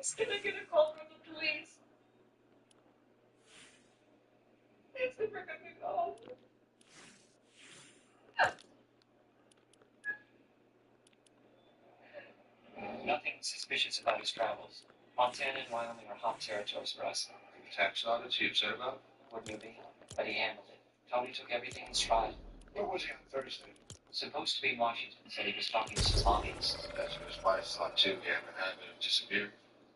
He's gonna get a call from the police. He's never gonna go home. Nothing suspicious about his travels. Montana and Wyoming are hot territories for us. Tax audits you upset about? Wouldn't you be? But he handled it. Tony took everything in stride. Where was he on Thursday? Supposed to be in Washington, said he was talking to some lobbyists. That's what his wife thought too. He hadn't had him disappear.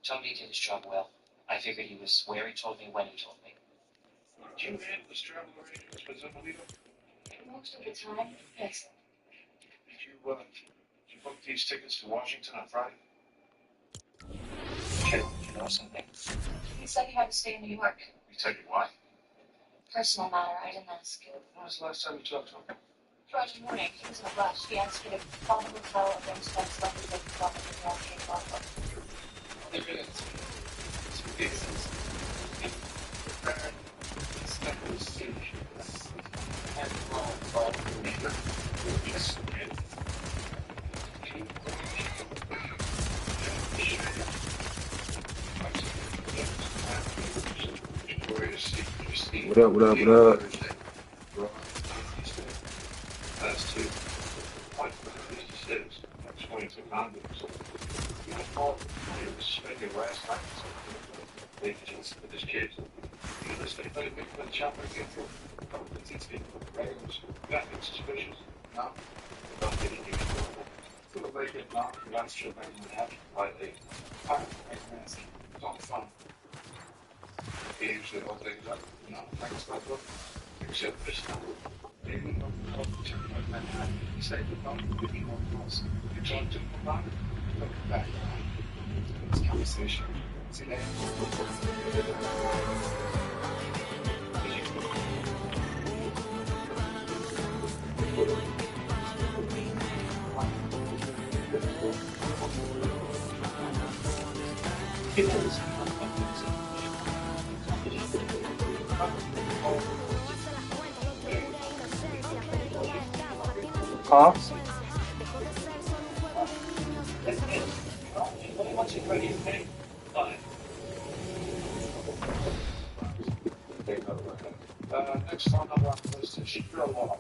Tony did his job well. I figured he was where he told me when he told me. Did you handle his travel arrangements with Zimbalito? Most of the time, yes. Did you book these tickets to Washington on Friday? Did you know something? He said he had to stay in New York. He tell you why? Personal matter, I didn't ask. When was the last time you talked to him? Friday morning, he was in a rush. He asked me to call the hotel and then spend stuff with him from the hotel came off. There it is. It's ridiculous. What up, what up, what up? That's two. 56. 22 condoms. You know, Paul, he was spending last night. They just with his kids. You know, they played a big for the chopper again for a couple of these people. Nothing suspicious. No. Don't get any trouble. Feel like it not. You're not sure about what happened. Like they. It's all fun. He usually all things up. No, thanks, my book. Except this time. Maybe not you say the phone, give me more calls. You talk to him about it, look back. It's conversation. See that? Huh? Next phone number on the list is Shapiro Law.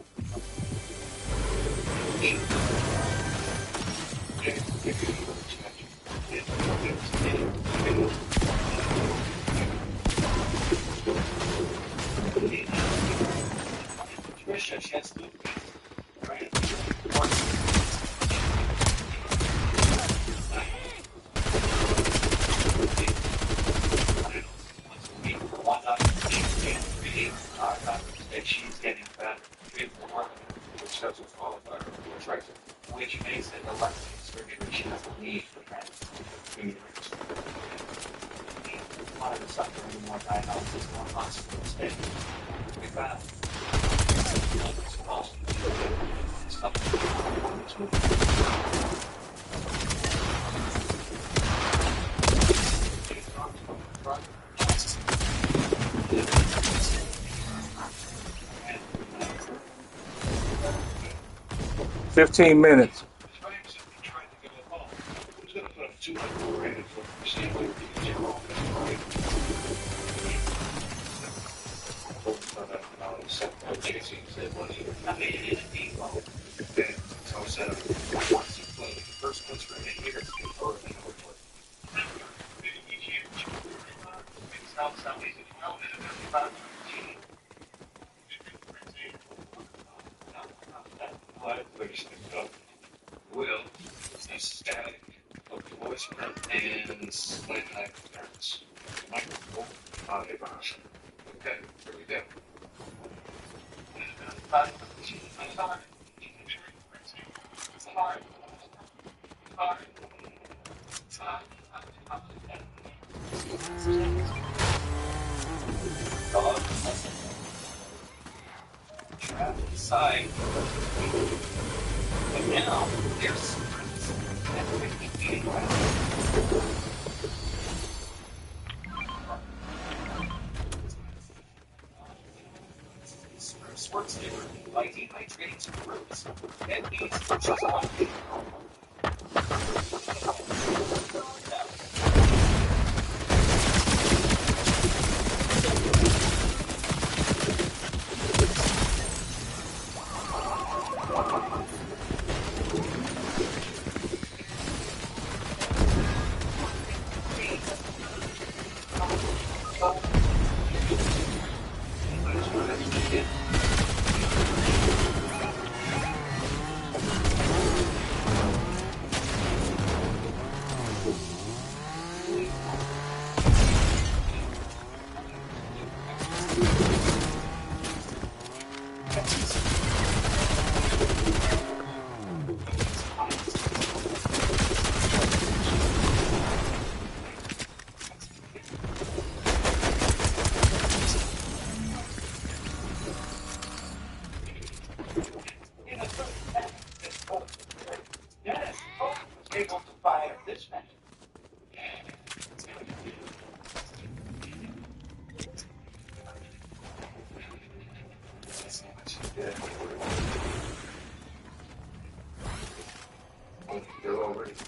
She's getting better. Which doesn't qualify her for tracking. Which makes it elective surgery she doesn't need for transplant. One of the suffering more dialysis, more hospital stay. We found $15 minutes. Will is the static of the voice and slight hypertherms. Microphone, audio box. Okay, here we go. travel inside. But now, there's secrets that are making me sports differently by dehydrating to fruits. That means just one thing.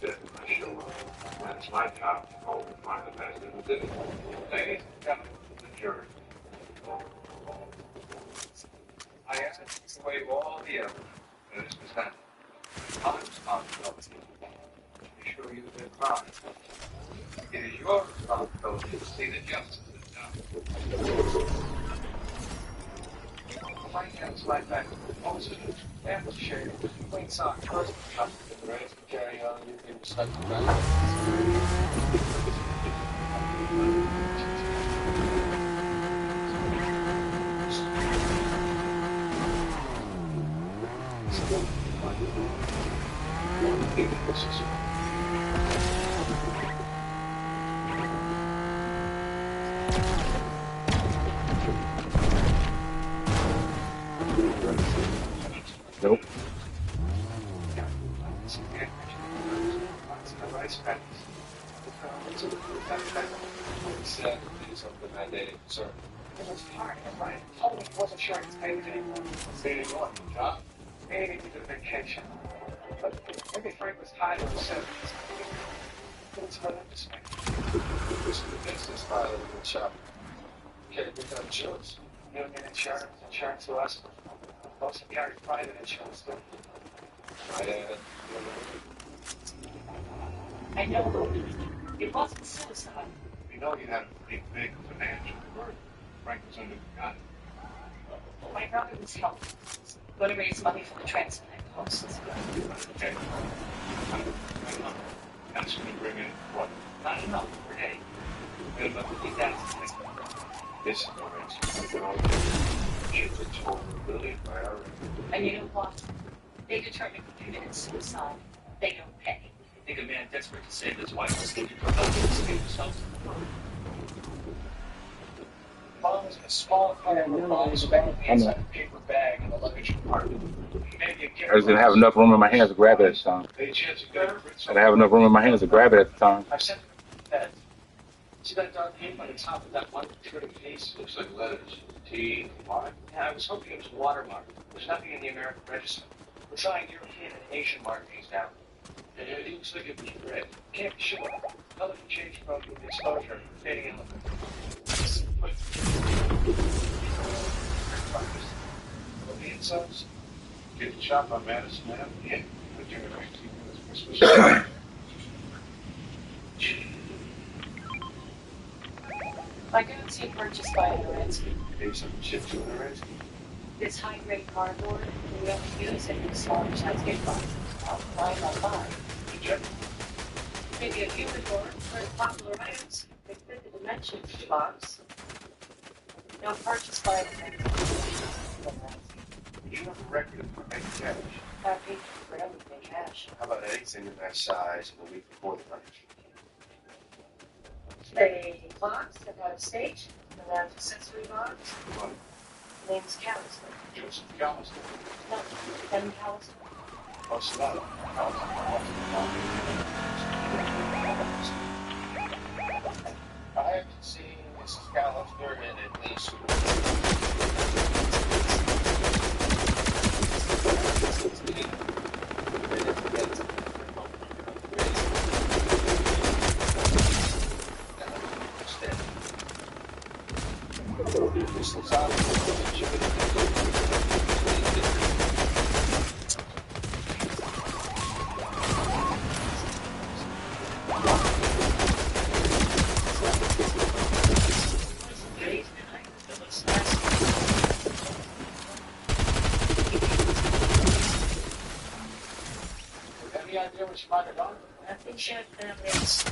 Then I show up. That's my job to go and find the best in the business. Ladies and gentlemen, the jury. I ask you to waive all the evidence that is presented. My responsibility. Be sure you've been found. It is your responsibility to see that justice is done. My hands like that. Moses, ample shade, clean sock, first cut, and ready to carry on. You can start to run. Nope. Sir. It was hard, right? Totally wasn't sure it's paid anymore. Paid what? Job? Paid into the vacation. But maybe Frank was high in the 70s. It's hard to understand. This is the business file of the shop. Can't get that insurance. You don't get insurance. Insurance to us. Most carry private insurance, too. I know it wasn't suicide. We know you had a pretty big financial burden. Frank was under the gun. My brother was helping. Going to raise money for the transplant costs. Okay. That's going to bring in what? Not enough per day. And about $50,000. This is the range. It's a total billion by our rate. And you know what? They determine who committed suicide. They don't pay. I think a man desperate to save his wife was thinking for help to save himself. Mom's in a small car with mom's family inside a paper bag in the luggage compartment. Maybe a I just didn't have enough room in my hands to grab it at the time. They chance to get I didn't have enough room in my hands to grab it at the time. I sent him to bed. See that dark ink on the top of that one pretty piece? Looks like letters. T, Y. Yeah, I was hoping it was watermarked. There's nothing in the American Register. We're trying European and Asian markings now. And it looks like it was red. Can't be sure. Color can change from the exposure. Fading in. But the insides. Get the shop on Madison Ave. Yeah. But you're going to keep this Christmas. My guarantee purchased by Lorenski. Maybe some chips in the rest. This high-grade cardboard, we only use it in smaller size gift boxes. I'll buy it, I'll buy. Check. Maybe a humidor for popular items. They fit the dimensions of the box. No purchase by Lorenski. You have a record of making cash. I paid for everything cash. How about anything in that size in the week before the purchase? A box that had a stage, and an accessory box. What? Name's Callister. Joseph Callister. No, Kevin Callister. What's that? I haven't seen Mrs. Callister in at least. Any idea what she might have done? I think she had families.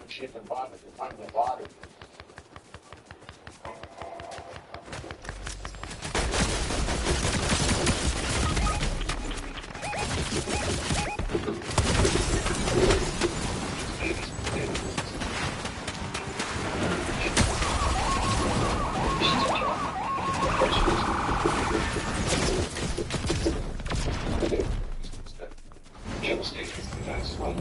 She had been bothered to find the body. Devastation. That's what.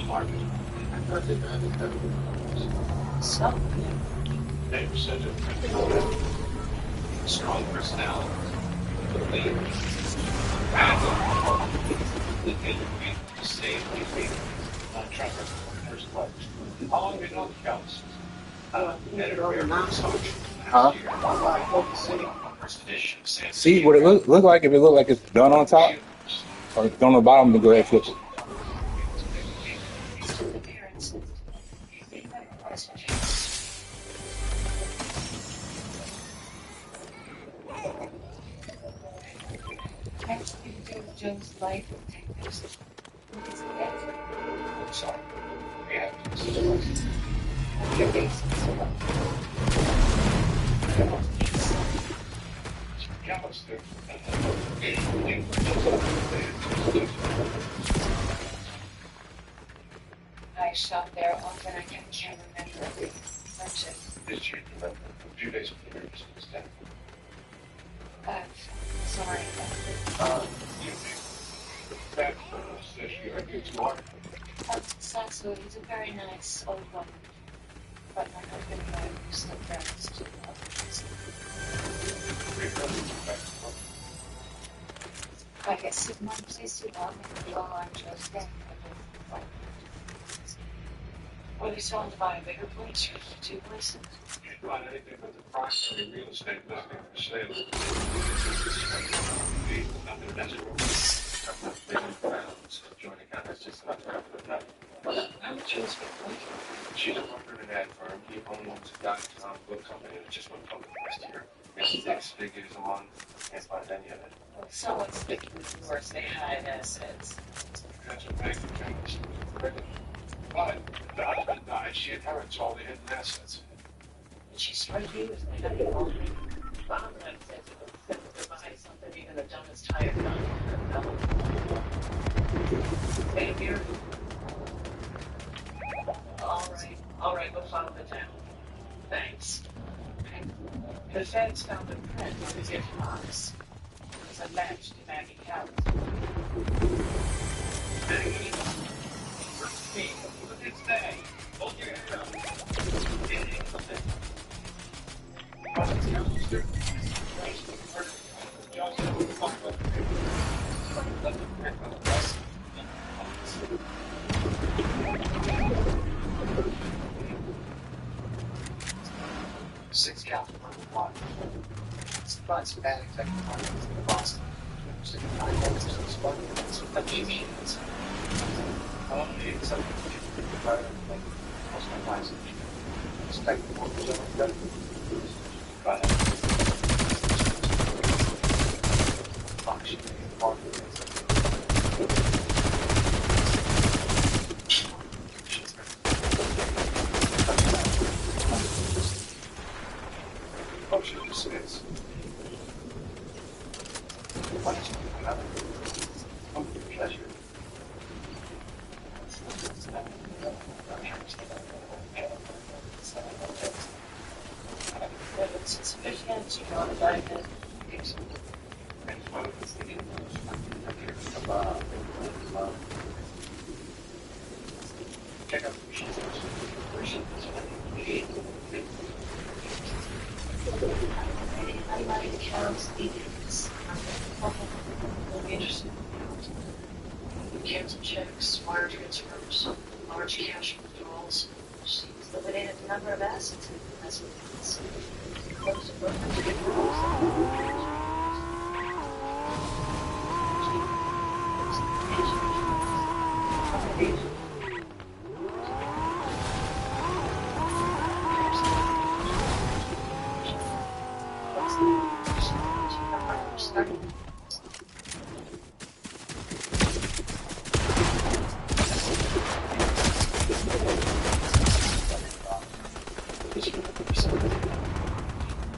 Market. name said it. Strong personality. Lead. To save me. Trevor, first place. How long have you known the Cubs? Huh? First edition. See what it look like if it look like it's done on top or it's done on the bottom, then go ahead and flip it. Appearances. Next thing to do with Joe's life detectives. It's dead. Sorry. Yeah. Your basis. Cubs, they're I shot there often I can't remember every mention. Did you remember a few days before your son's death? Sorry. You think that says you are good smart? Saxo, he's a very nice old woman. But my husband and I are still friends. I guess his mom says to love him, we all are just dead. Well, we still want to buy a bigger place or 2 places? You can't find anything but the primary real estate listing for sale. Nothing natural. Joining us just about to happen enough. How much is it? She's a worker in an ad firm. He owns a .com book company that just went public last year. Makes 6 figures a month. Can't find any of it. Someone's sticking with yours. They had assets. That's a bank account. But the husband died. She inherits all the hidden assets. And she started you as my happy home. Bob and I said to them, buy something even the dumbest hired gun. Stay here. All right, we'll follow the town. Thanks. The feds found a print on his earphones. It was a match to Maggie Cowles. Maggie? Me. It's May. Hold your head up. Six counts of one. Lots of bad executive finance in Boston. 69 minutes to the spot. That's what that means. I want to need something to keep the environment. Most of my clients expect more general credit. But functioning market. Function of space. What is it? Pleasure. It's sufficient, you know, that I can Check out the machine. I like the Cowles details. It'll be interesting. Cancel checks, wire transfers, large cash withdrawals. She's liquidated the number of assets in investment funds. Close to book to get starting.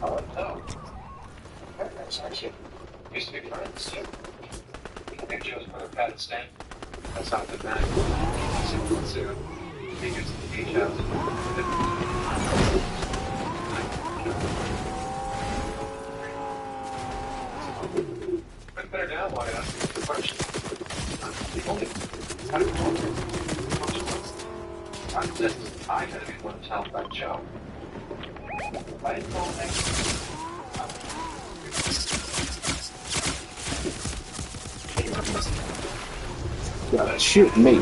Oh, no. Used to be friends. I think Joe's put a pad stand. That's not good, man. 610. He gets to the beach house. Better now, why ask me the question? How do you want it? I had to be one to tell about Joe. right along there. Shoot me.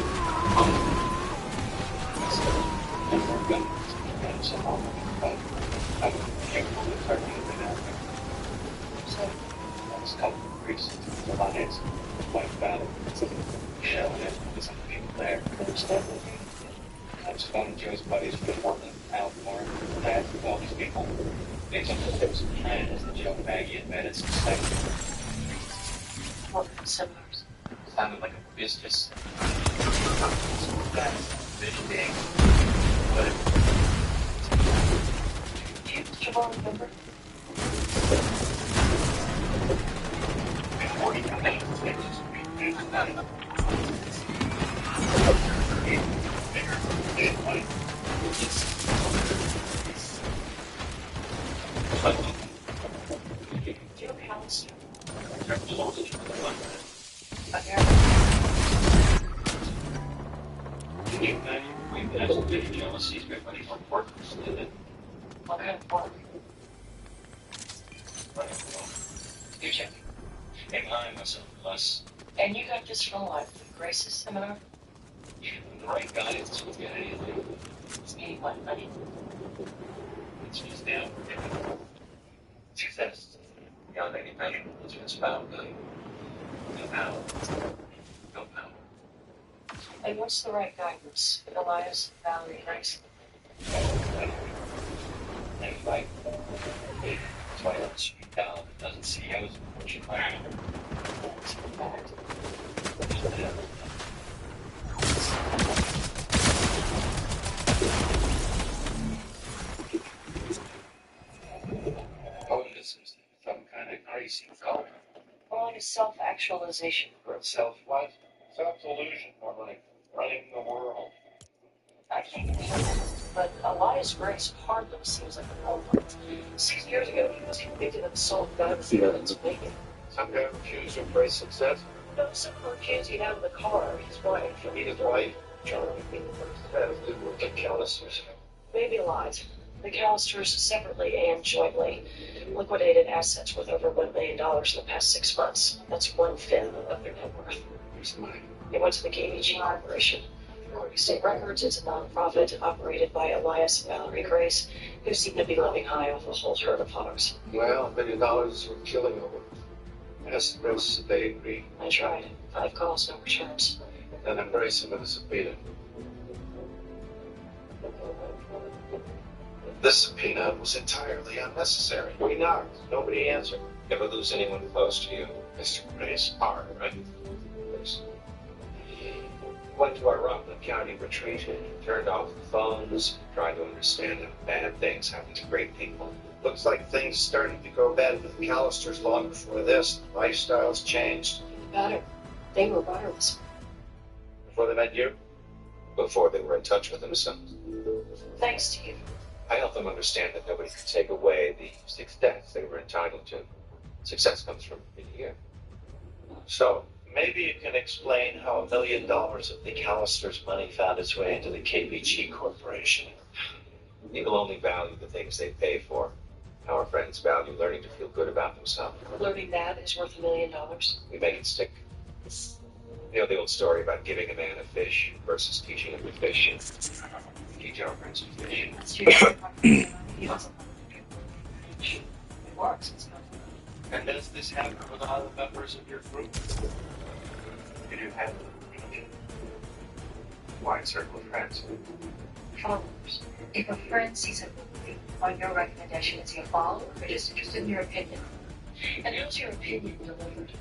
That's one of Joe's buddies from Portland, out more that all these people. They took the tips and plans that Joe Maggie admitted suspected. What seminars? Sounded like a business. That's pretty big. But Do you, Javon, remember? before he got it, Joe Callister. Can you imagine we've had some big jealousies by money more important than it? What kind of work? You check. Hey, I myself less. And you got this from what? The Grace's seminar? The right guidance will get anything. It's meaning what, money? It's just down. Success. Beyond any measure. It's been found. No power. No power. And what's the right guidance? Elias, Valerie, Grace? And like, that's why I don't speak down. It doesn't see how it's pushing back. It's in fact. Oh, this is some kind of crazy cult. More like a self-actualization group. Self what? Self-delusion, more like running the world. I can't get it. But Elias Grace hardly seems like a normal one. 6 years ago, he was convicted of assault guns in Pennsylvania. Some guy refused to embrace success. No, someone accused him out of the car, his wife. His wife. Charlie being the first that was good work at Callister's. Maybe lies. The Callisters separately and jointly liquidated assets worth over $1 million in the past 6 months. That's 1/5 of their net worth. Here's the money. It went to the KBG Corporation. According to state records, it's a nonprofit operated by Elias and Valerie Grace, who seem to be living high off a whole herd of hogs. Well, $1 million is worth killing over. Yes, the rest they agree. I tried. 5 calls, no returns. Then embrace him with a subpoena. This subpoena was entirely unnecessary. We knocked. Nobody answered. Never lose anyone close to you, Mr. Grace. Hard, right? Yes. Went to our Rockland County retreat, turned off the phones, tried to understand how bad things happen to great people. Looks like things started to go bad with the Callisters long before this. Lifestyles changed. Better. They were wireless. Before they met you? Before they were in touch with themselves. Thanks to you. I helped them understand that nobody could take away the success they were entitled to. Success comes from in here. So, maybe you can explain how $1 million of the Callisters' money found its way into the KBG Corporation. People only value the things they pay for. Our friends value learning to feel good about themselves. Learning that is worth $1 million. We make it stick. You know the old story about giving a man a fish versus teaching him to fish. Teach our friends to fish. It's true. He doesn't it works. It's not. And does this happen with all the members of your group? You do have a wide circle of friends. Followers. If a friend sees a movie on your recommendation, is he a follower or just interested in your opinion? And how's your opinion delivered?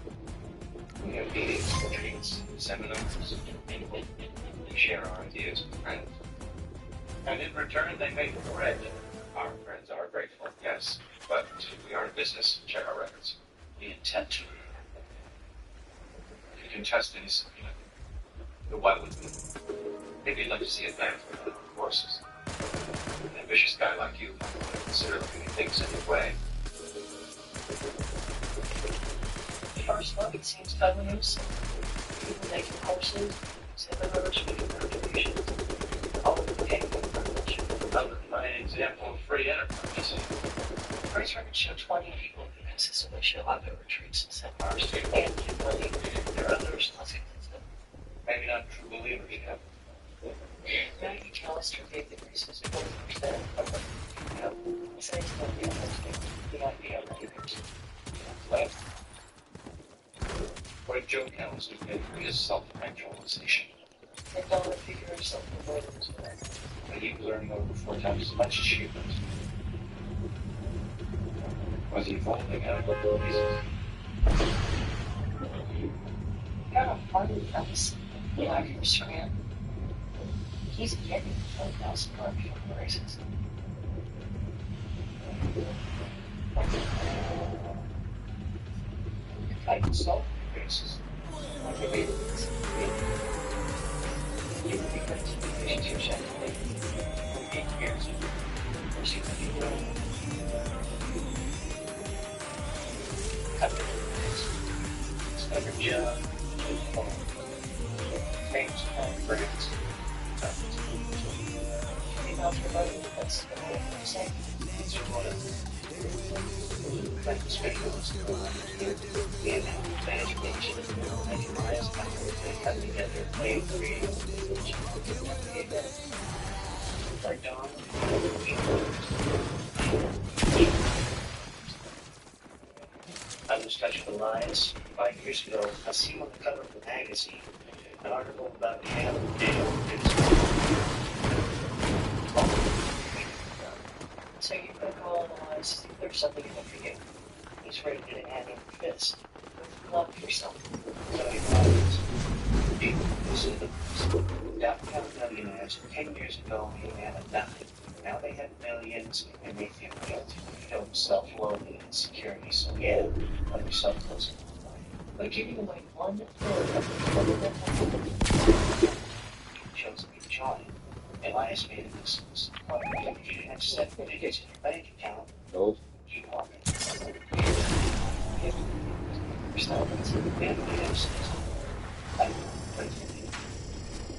We have meetings, retreats, seminars, we share our ideas with friends. And in return, they make bread. Our friends are grateful, yes, but we are in business. Check our records. We intend to. If you can test any subpoena, but why wouldn't we? Maybe you'd like to see advancement of the forces. An ambitious guy like you might consider looking at things in your way. First look, it seems totally innocent. People making courses, seminars, making contributions, all of the paying for much. Another fine example of free enterprise. First records show 20 people who consistently show up at retreats and seminars and humility. There are others less consistent. Maybe not true believers yet. Maggie Callister gave the Greases 40%. Besides the idea of believers. Left. What did Joe Callister get for his self-actualization? And dollar figure of self-avoidance. But he learned over 4 times as much as she was. Was he folding out of the pieces? Got a funny premise. Like your scram. He's getting $12,000 for races. Like self races. You would be good to be relationship for 8 years. She could be doing discover job, things, friends. Email for money, that's the same. These are one of the specialists in management, enterprise, they come together, they create like Don. I was touched with lies 5 years ago. I see on the cover of the magazine an article about Cam and Dale. So you could all analyze if there's something in it for you. He's ready to add in fist. Love yourself. So he was downtown millionaires. 10 years ago, he had nothing. Now they have millions, and they feel guilty. They feel self-loathing and insecurity. So yeah, let yourself close. We're giving away 1/3 of the Shows me joy. Elias made a business. If you have 7 figures in your bank account, Those. keep walking.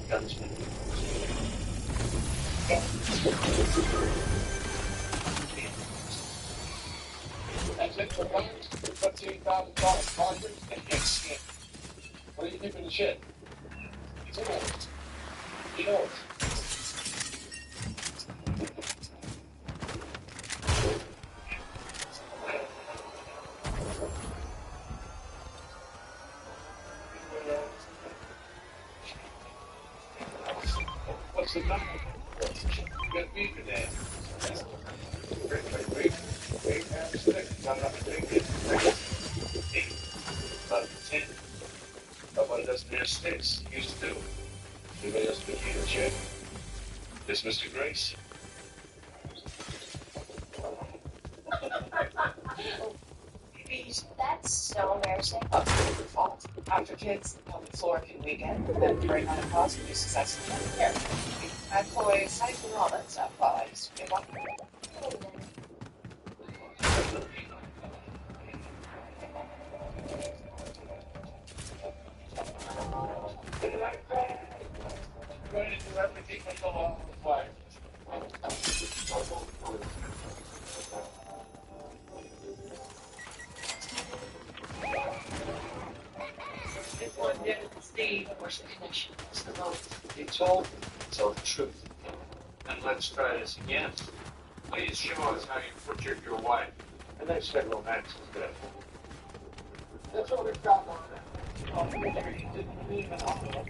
Gunsman. That's it for guns? $15,000 project? Yes. What do you think of the shit? It's old. You know it. What's the number? Good beef today. Wait. I'm not thinking. 8. About 10. But one doesn't have sticks. Used to. Anybody else but you, check. This Mr. Grace. That's so embarrassing. Your fault. After kids, the public floor can weekend, and during menopause, reduces estrogen. Here, I employ sites and all that stuff while I just give up. Going to do everything with the law requires. This one did Steve, where's the connection? What's the vote? He told me to tell the truth. And let's try this again. Please show us how you butchered your wife. And then said romance is good. That's what we've got on that. Oh, you didn't believe in all of it.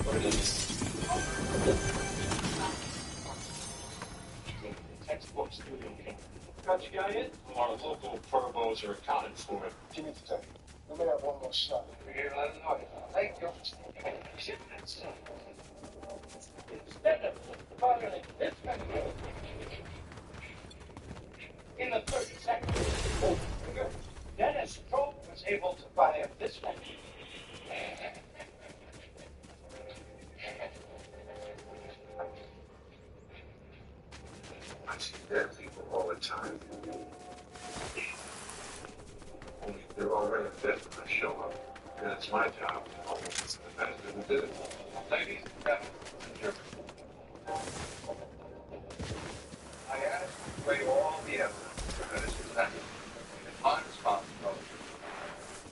What is it? Textbooks do you think? Got you got it? Our local turbos are accounted for it. Give me the tape. Let me have one more shot. Here, let them know. Thank you. Instead of firing this many in the 30 seconds, Dennis Trope was able to fire this many. I see dead people all the time. Only they're already dead when I show up. And it's my job to know what's the best thing to do. Ladies, I got it. away all the evidence that is presented. It's my responsibility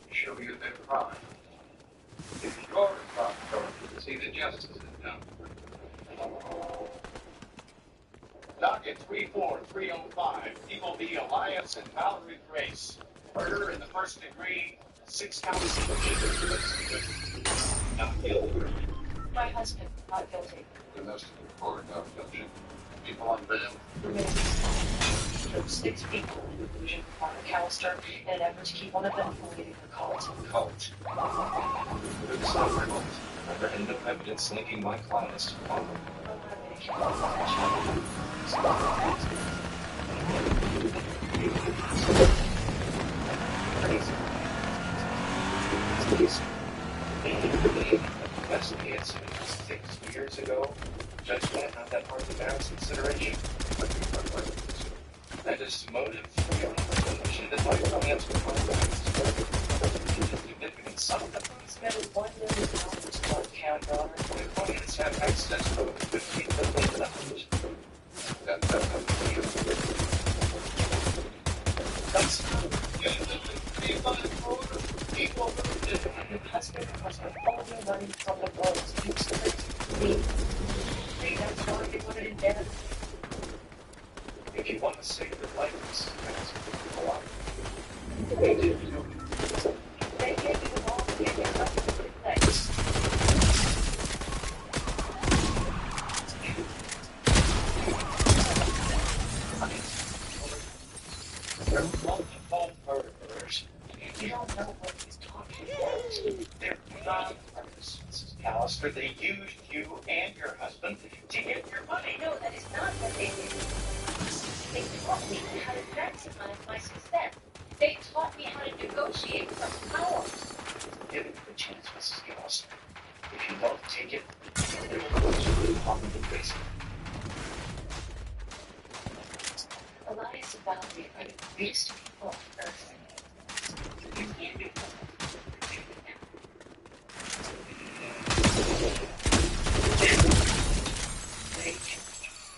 to show you their crime. It's your responsibility to see that justice is done. Docket 34305, People v. Elias and Valerie Grace. Murder in the first degree, 6 counts of not guilty. My husband, not guilty. Domestic report, not guilty. People on bail. Took 6 people, including McAllister, in an effort to keep one of them from leading the cult. Cult. It's not remote. Under end of evidence linking my clients to follow. Investigated 6 years ago. Judge can't have that part of the merits consideration. That is motive for your explanation that my clients will find that significant sum. Spending $1 million to one count, Your Honor. My clients have access to over $15 million. That's People your husband must have all the money from the world's me. That's why they put it in there. if you want to save their lives, that's a lot. They gave you the ball to get your husband thanks. They're multiple murderers. You don't know what he's talking about. They're not artists, Alistair. They used you and your husband to get your money. No, that is not what they did. They taught me how to maximize my success. They taught me how to negotiate for power. Give it a chance, Mrs. Alistair. If you don't take it, they will put you in the Department of Prison. Elias and Valerie are the greatest people on earth. You can't be They can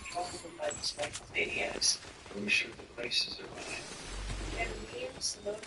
control them by these maniacs. I'm sure the places are mine. And me and slowly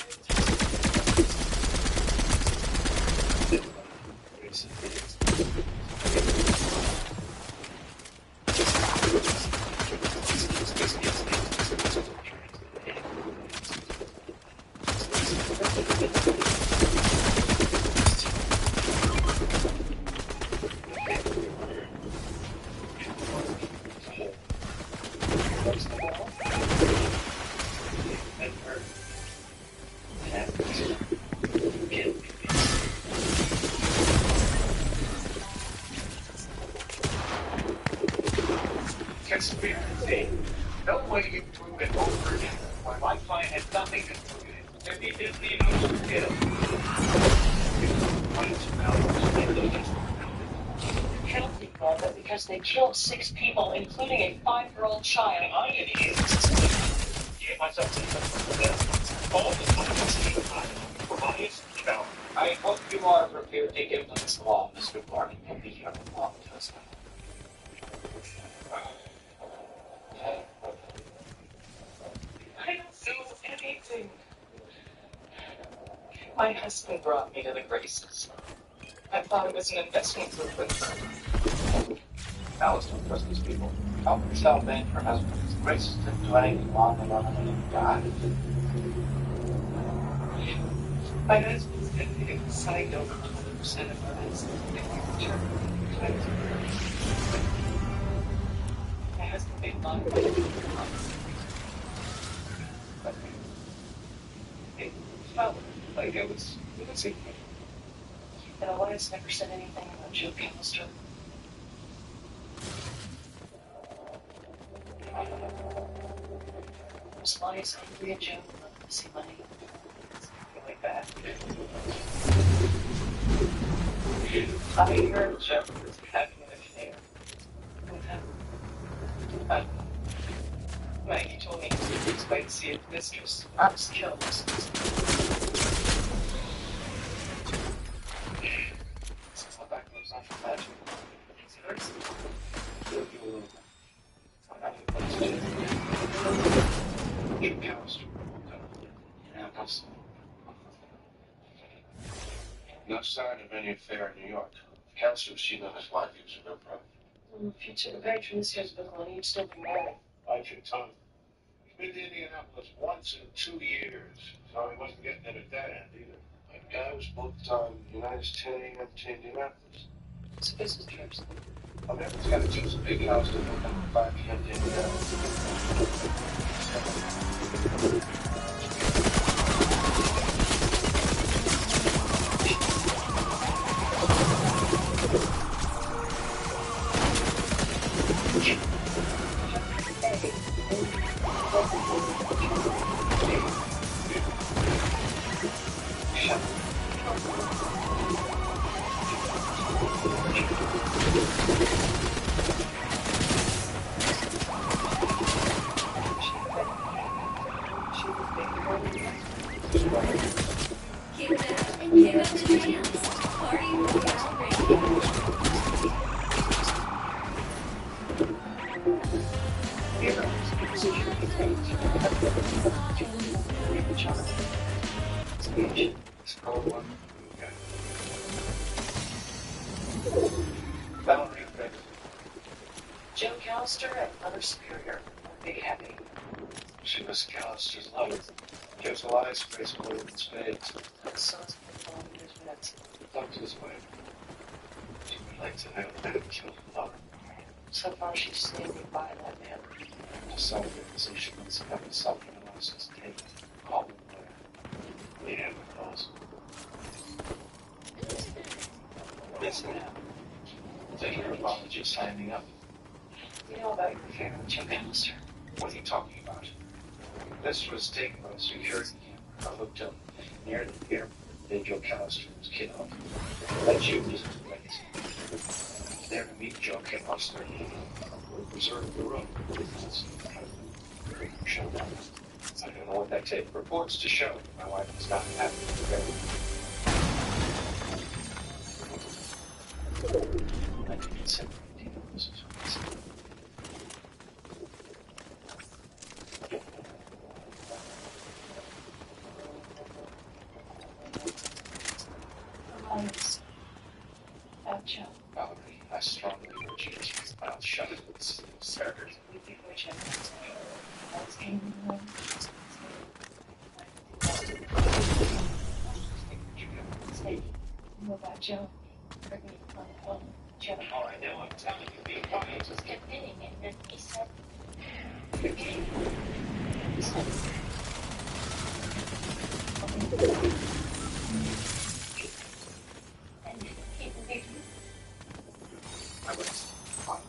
Conspiracy. No way you prove it over again. When my client had nothing to do with it. If he didn't even know who did it. the penalty for them because they killed 6 people, including a 5-year-old child. Am I an idiot? Gave myself to all the time for bias? No. I hope you are prepared to give them this law, Mr. Barney. You'll be here a long time. I don't know anything. My husband brought me to the Graces. I thought it was an investment for Prince. Alice, don't trust these people. Help yourself and your husband. Grace didn't do anything wrong and on God. My husband's going to signed over 100% of our assets. My husband made a lot of money. It felt like it was easy. And Elias never said anything about Joe McAllister. Was Elias angry at Joe for missing money? Something like that. I heard Joe was having an affair with him. Maggie told me he was going to see if mistress was killed. Since my back was off the badge, it's hurts. I'm not even close to it. McAllister. Apples. No sign of any affair in New York. McAllister was cheating on his wife. He was a real problem. If you took a break from this year's book, you'd still be married. Bite your tongue. He's been to Indianapolis once in 2 years, so he wasn't getting it at that end either. My guy was booked on United's 10 a.m. to Indianapolis. It's business trips. America's got to choose a big house to look at 5 p.m. to Indianapolis. Joe Callister and Mother Superior. Big happy. She was McAllister's life. Gives a lie, sprays blue in spades. That son's been long years minutes. Talk to his wife. She would like to know that he killed her lover. So far, she's standing by that man. To celebrate this issue, let's have a self-analysis tape. Call him there. Lead him with those. Listen now. Take your apology signing up. You know about your affair with Joe Callister. What are you talking about? This was taken by a security camera. I looked up near the pier. Then Joe Callister was killed. That you was place. There to meet Joe Callister. We reserved the room. Showed up. I don't know what that tape reports to show. My wife was not happy with it. I didn't say this is what I said. Joe. Valerie, I strongly urge you to keep your mouth shut. It's absurd. We think we're Joe. That's came in the room. Say, you know about Joe. Heard me on the phone. Joe. All I know, I'm telling you, be quiet. Just kept hitting, and then he said, okay. He said, and he believed me. I was fine.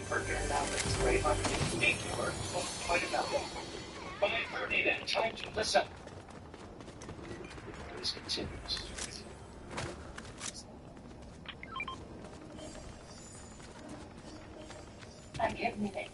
Burger and now it's very much make you work. Quite enough. 5:30 then. Time to listen. This continues. I get me there.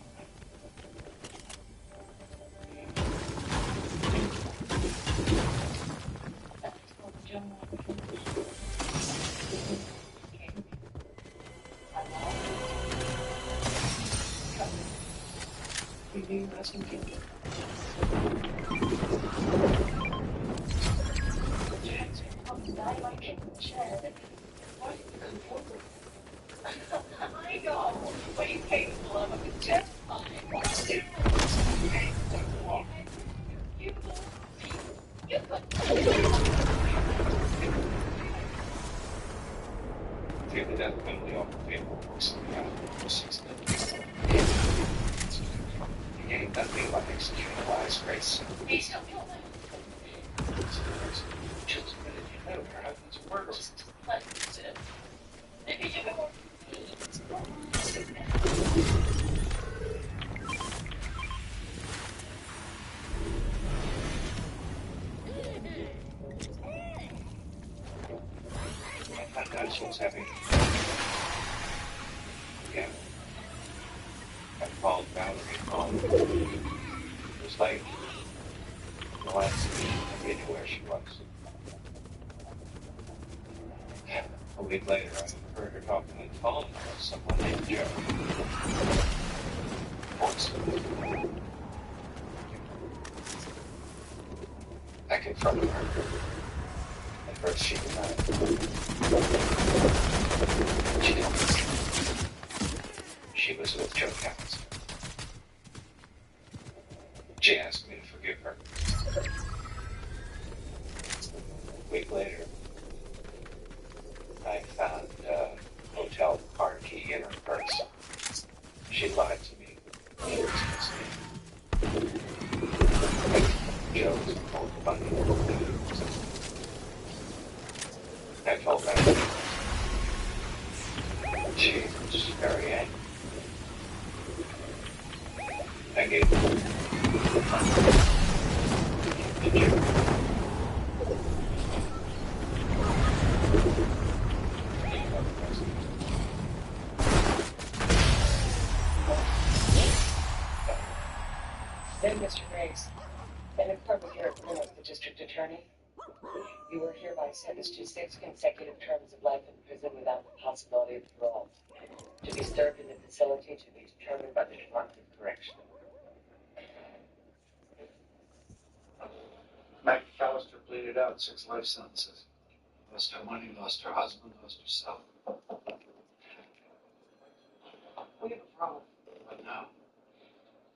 You guys can get it. Die like it in the shed. What? I know what you capable of. I'm terrified. You Feel that when we all feel something out of 6 minutes. You ain't nothing like executing a wise grace. Please don't kill them. Just a minute, you know your husband's a murderer. That's it. Maybe you will. I thought she was having. Yeah. I called Valerie home. It was like the last week I didn't know where she was. A week later, I heard her talking on the phone with someone named Joe. I confronted her. At first she denied. She told me she was with Joe Counts. She asked me to forgive her. A week later, I found a hotel car key in her purse. She lied to me. She was missing. Joe's old money. I told her. She was very angry. I gave her to Joe. Then, Mr. Graves, in accordance with your agreement with the district attorney, you were hereby sentenced to 6 consecutive terms of life in prison without the possibility of parole, to be served in a facility to be determined by the Department of Correction. Maggie Callister pleaded out 6 life sentences. Lost her money, lost her husband, lost herself. We have a problem. But now,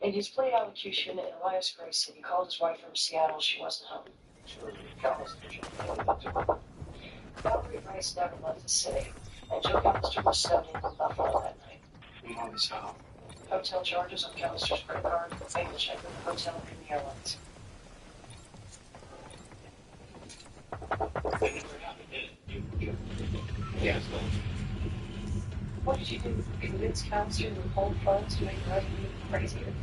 In his plea allocution in Elias Gray said he called his wife from Seattle. She wasn't home. she was with Callister. She wanted to. Valerie Rice never left the city, and Joe Callister was studying in Buffalo that night. We know this how. Hotel charges on Callister's credit card, made the check with the hotel and the airlines. They never happened, did it? You, yes, What did you do? Convince Callister to withhold funds to make the rest of you crazier?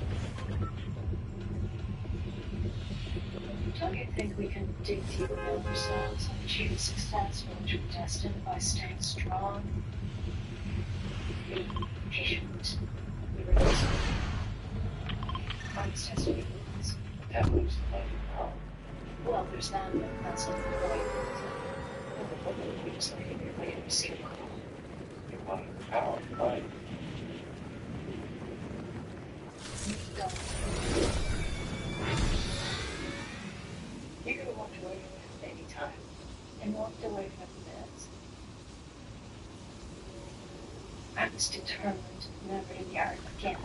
Don't you think we can dig deeper in ourselves and achieve success which we're destined by staying strong? Be patient. Be realistic. Christ has to be witness. that was the money problem. Well, there's that, but that's not the point. We just look at your way to receive it. You wanted the power, right? Don't. You could have walked away from it at any time, and walked away from the meds. I was determined never to yard again,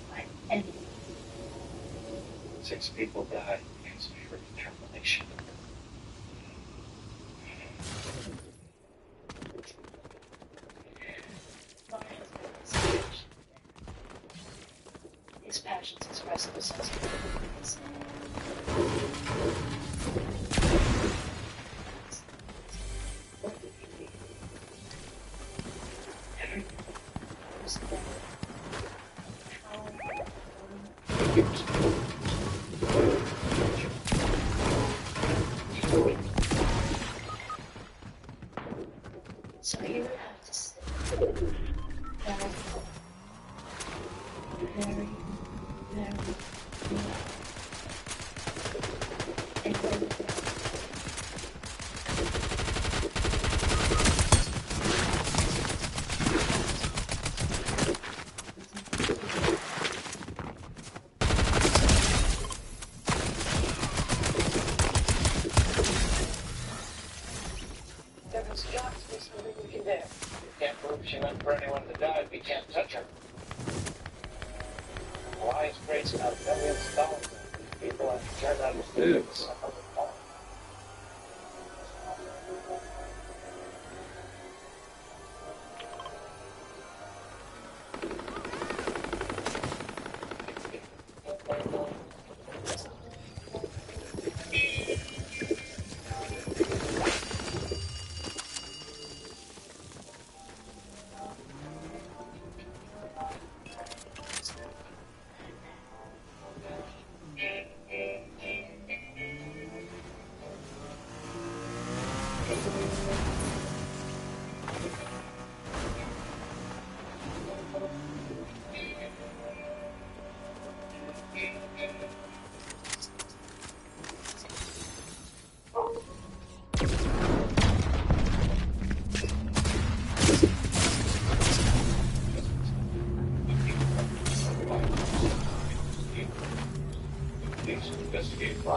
by any means. 6 people died because of your determination. My husband is Jewish. His passions express themselves in his What did he do? Everything was there. So he would have to sit very, very, very low. And then there has got to be something we can do. We can't prove she meant for anyone to die. We can't touch her. Elias Grace got millions of dollars. People have turned out to do this.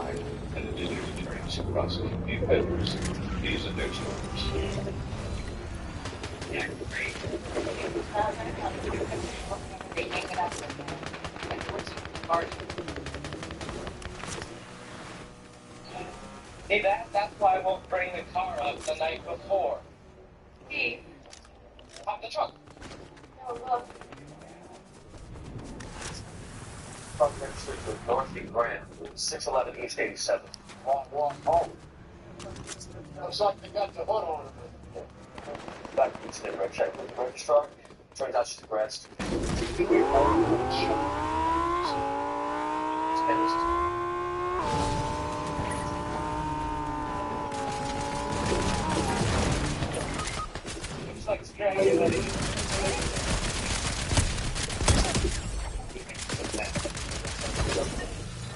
side, and the district attorneys across the papers. These are their stories. Yeah, great. They hang it up and what's it hard? See that's why I won't bring the car up the night before. Steve, Pop the trunk. no, look. From next street to North Grand, 611 East 87. Walk home. Looks like they got the hood on it. Back to the state reg check with the registrar. Turns out she's a grad student. Looks like it's graduating.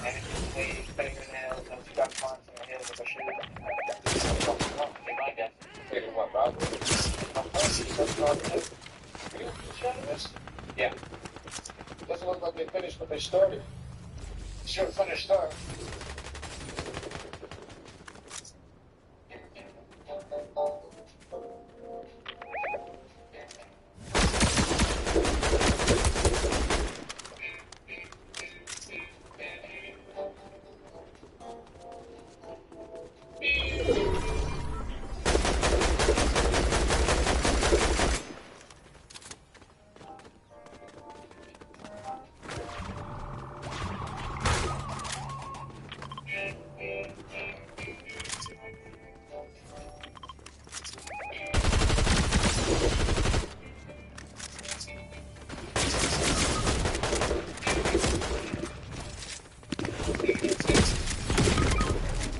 And if you please, fingernails, and you got marks on your heels of a shoe. They might get. Figure what, Rob? Yeah. Doesn't look like they finished what they started. Sure, finished start.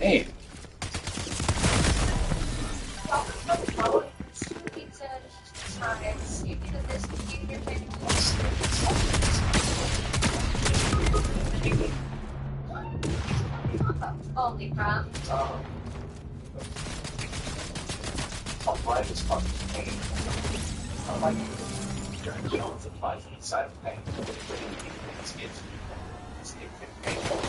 Hey, Pizza, sides, you do this, you do your thing. Only from. I'll fly this fucking pain. I like it. During Jones applies inside of pain. It's painful.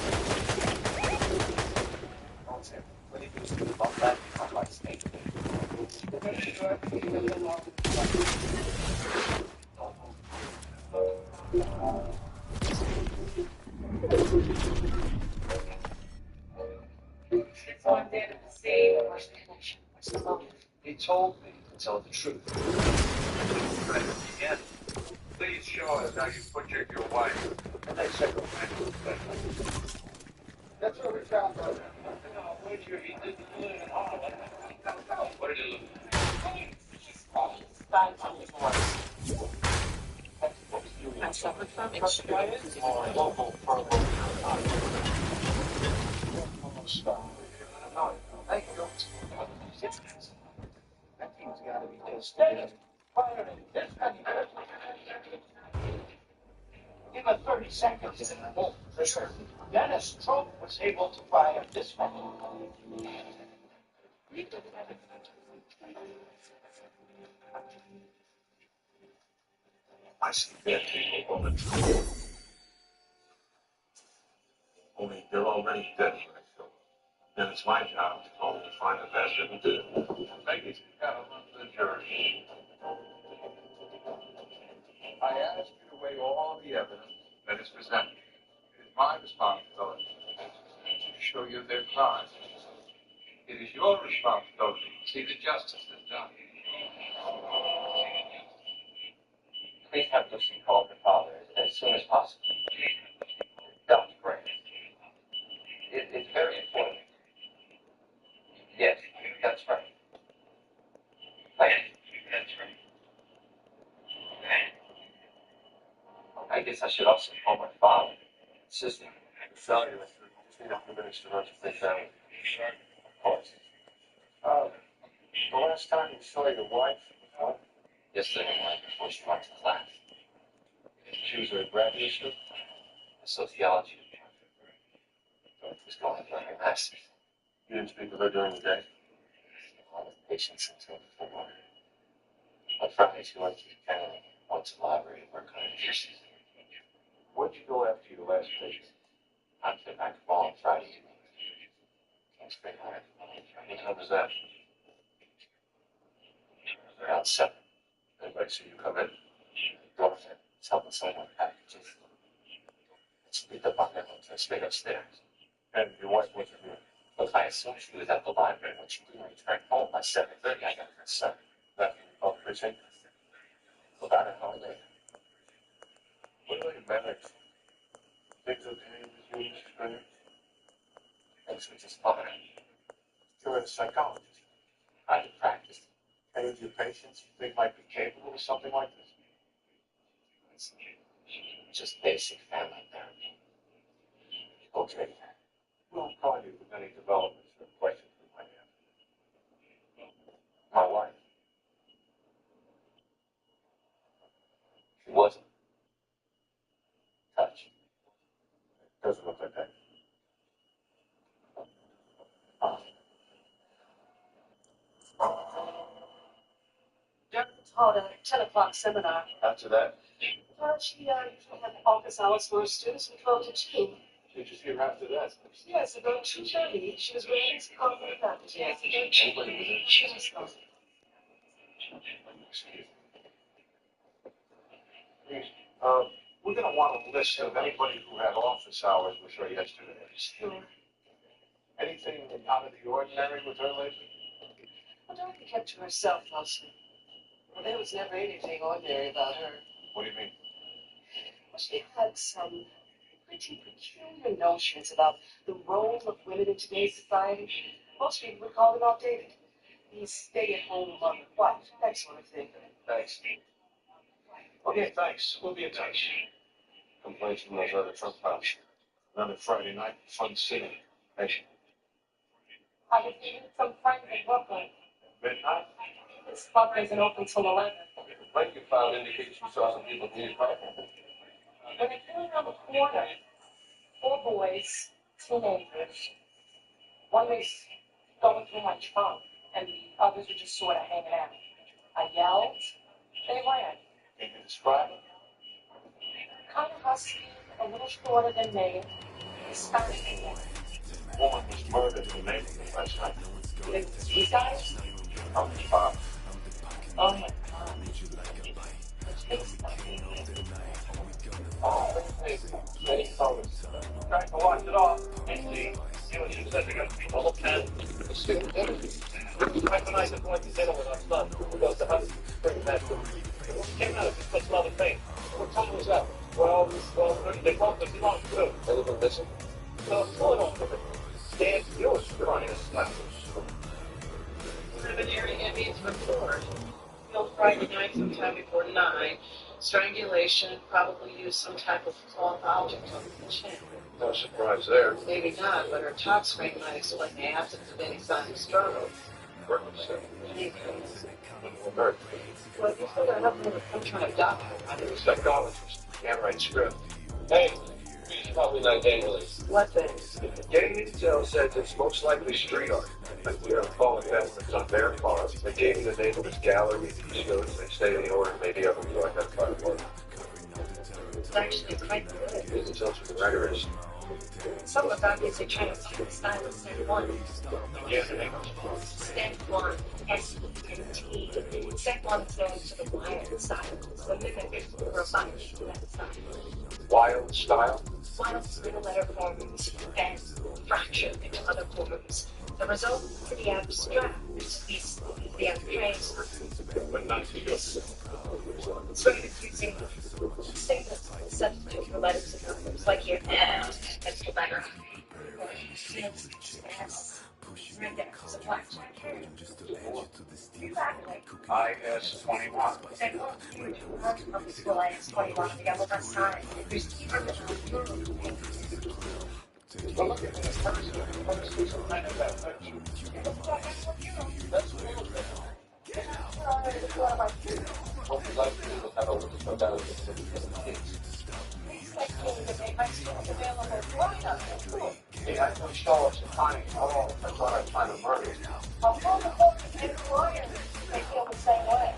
Don't say, what do you do about that? I like snake. It's one day to see the worst connection. He told me to tell the truth. Right again. Please show us how you butchered your wife. And I said, go back to bed. That's what we found out. Butcher, he didn't do it at all. What did it look I suffered from extreme. local for No, thank you. That thing's got to be just. Give it 30 seconds. Oh, for sure. Dennis Trump was able to fire this one. I see dead people on the trail. Only they're already dead when I show up. Then it's my job to go and find the bastard who did it. Make it out of the jury. I ask you to weigh all the evidence that is presented. It is my responsibility to show you their crimes. It is your responsibility to see that justice is done. Please have Lucy call her father as soon as possible. That would be great. It's very important. Yes, that's right. That's right. I guess I should also call my father. Sister. Sally, you just need a few minutes to run some things down. Of course. The last time you saw your wife, huh? Yesterday morning before she went to class. She was a graduate student. Sociology. She's going for her master's. You didn't speak with her during the day? All the patients until 4. On Friday, she went to the county, went to the library to work on her thesis. Where'd you go after your last patient? I came back home on Friday evening. What time is that? Around 7. Anybody see you come in? Go ahead. Tell them someone packages. Let's meet the bucket and stay upstairs. And your wife wasn't here. Look, I assume she was at the library when she didn't return home by 7:30. I got her 7. That oh, preaching. Look, I don't know later. What about your marriage? Things okay with you, Mr. Springer? Things were just fine. You're a psychologist. I had practiced. Any of your patients you think might be capable of something like this? It's just basic family therapy. Okay. We'll call you with any developments or questions we might have. My wife. She wasn't touched. Doesn't look like that. Jennifer taught a 10 o'clock seminar. After that, She had office hours for her students from 12 to 2. did you see her after that? Yes, about 2:30. She was ready to come for that. Yes, Anybody was in? she was not. Excuse me. We're going to want a list of anybody who had office hours with her yesterday. Sure. Anything out of the ordinary with her lately? Well, Dorothy kept to herself mostly. Well, there was never anything ordinary about her. What do you mean? Well, she had some pretty peculiar notions about the role of women in today's society. Most people would call them outdated. The stay-at-home mother, wife, that sort of thing. Thanks. Okay, thanks. We'll be in touch. Complaints from those other Trump house. Another Friday night, fun city. Thanks. I was meeting some friends in Brooklyn. Midnight? This club isn't open till 11. The complaint you filed indicates you saw some people near coffee. When I came around the corner, 4 boys, teenagers. One was going through my trunk, and the others were just sort of hanging out. I yelled, they ran. Can you describe it? Kind of husky, a little shorter than me. Hispanic. A woman was murdered in the neighborhood last night. These guys? On the spot. Oh my God. Oh, many photos. Trying to watch it all. And see, what she said, they're going to be all 10. Recognize the point you dinner with our son, who goes to Hudson, bring it back to him. Came out of it, put some other thing. What time was that? 12:30. They both was wrong, too. Anything missing? No, it's going on with it. Dan, you was crying a slap. 7 area inmates report. Killed Friday night sometime before 9. Strangulation, probably used some type of cloth object on the chin. No surprise there. Maybe not, but her tox rate might explain the absence of any sign of struggle. Hurt. Well, you still got nothing with some kind of doctor. Psychologist. Can't write script. Hey, he's probably not gang related. What thing? Gang intel says it's most likely street art. But we are calling them it's on their part. They gave me the name of this gallery. Shows they stay in the order. Maybe I can identify the one. It's actually quite good. It tells you the writer is. Some of that is a trying to find the style of step 1. Yeah, Step 1, S-E-N-T. Step 1 is going to the wild style. So mimic or refinement to that style. wild style. Wild single letter forms and fractured into other forms. The result is the abstract, the abstract, But not to you. it's very confusing. Statements substitute for letters and numbers, like here, extra letter. IS-21. Well, look at this person. Let's do some kind of that picture. That's real. What would like to do is have a look at down the kids. Hey, I don't show us a tiny hole. That's what I'm trying to murder. I'll call the folks in the lawyer. They feel the same way.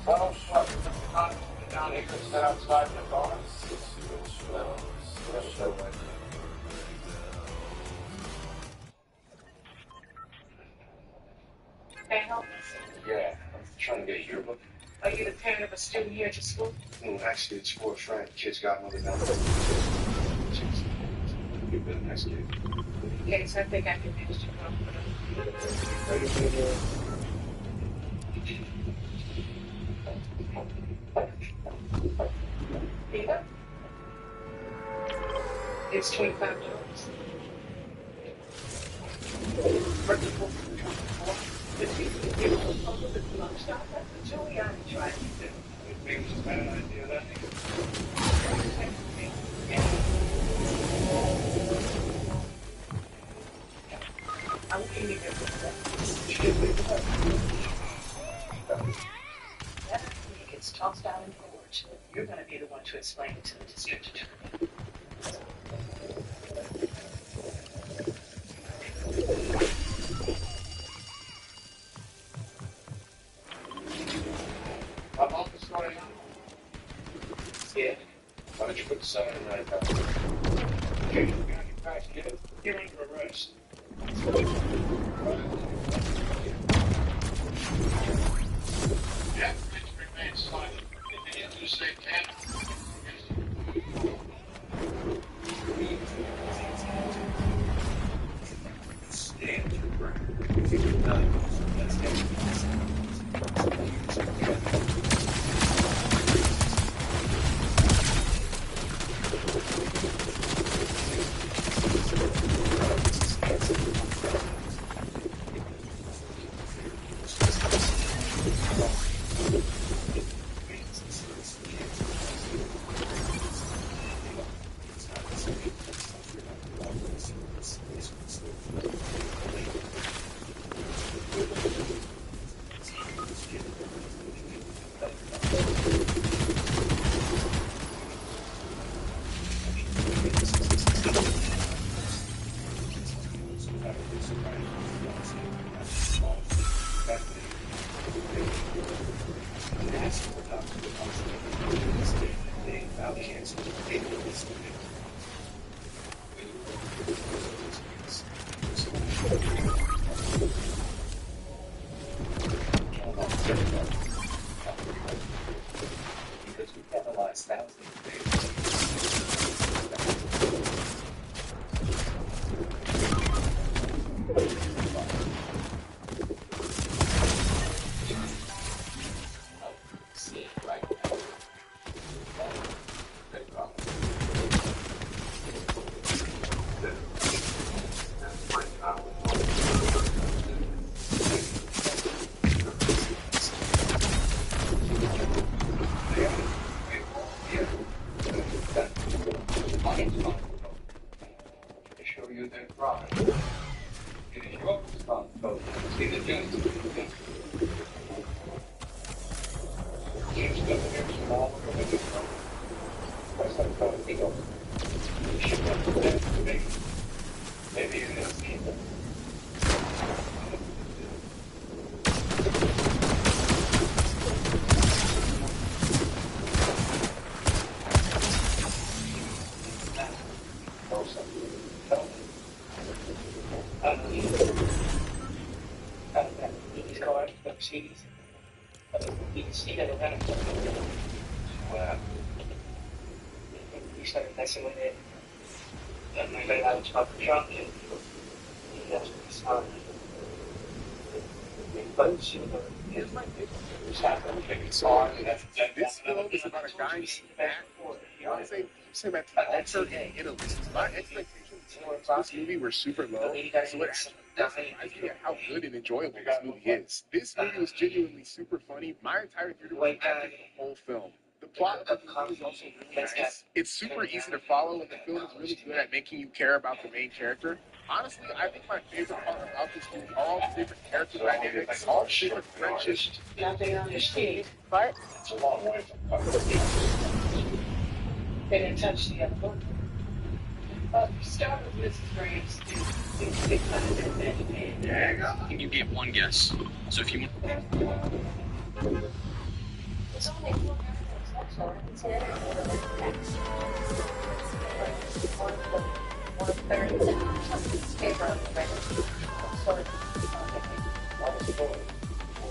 Well, not down here and sit outside the bar. Can't help us. Yeah, I'm trying to get a yearbook. Are you the parent of a student here at your school? No, actually, it's for a friend. Kid's got another gun. You've been a nice kid. Yes, I think I can manage to come for them. Peter? It's $25. Stop that for Giuliani tried to do. Maybe it's a bad idea, that. I won't even get that. That after he gets tossed out in court, you're going to be the one to explain it to the district attorney. I'm on the story. Yeah. Why don't you put the sign right now? Okay, you got your packs, get it. You're under arrest. Yeah, please remain silent. Continue to say 10. Stand your ground. If you're not, that's because we penalize thousands of see it right now. Good problem. To show you their product. It is your responsibility to see the justice. Seems to be small for the new one. That's not how it goes. You should have to that to me. Maybe it is people. Know something. Tell me. These cars, the Mercedes. You can see that around. Wow. We started messing with it. And I got out of the truck and that's what we started. But she was Here's my big happened. So This film is about a guy named Matt. I want to say about the altar in Italy. My expectations for this movie were super low, so it actually surprised me at how good and enjoyable this movie is. This movie was genuinely super funny. My entire theater was laughing the whole film. The plot of the movie is also really nice. It's super easy to follow, and the film is really good at making you care about the main character. Honestly, I think my favorite part about this movie are all the different character dynamics, all the different friendships. Nothing on your sheet, but It's a long way from cover. they didn't touch the other book. Start with Mrs. Graves. You get one guess. So if you It's only 4 minutes, so I can see that. 1:30. Paper on the record. Sorry.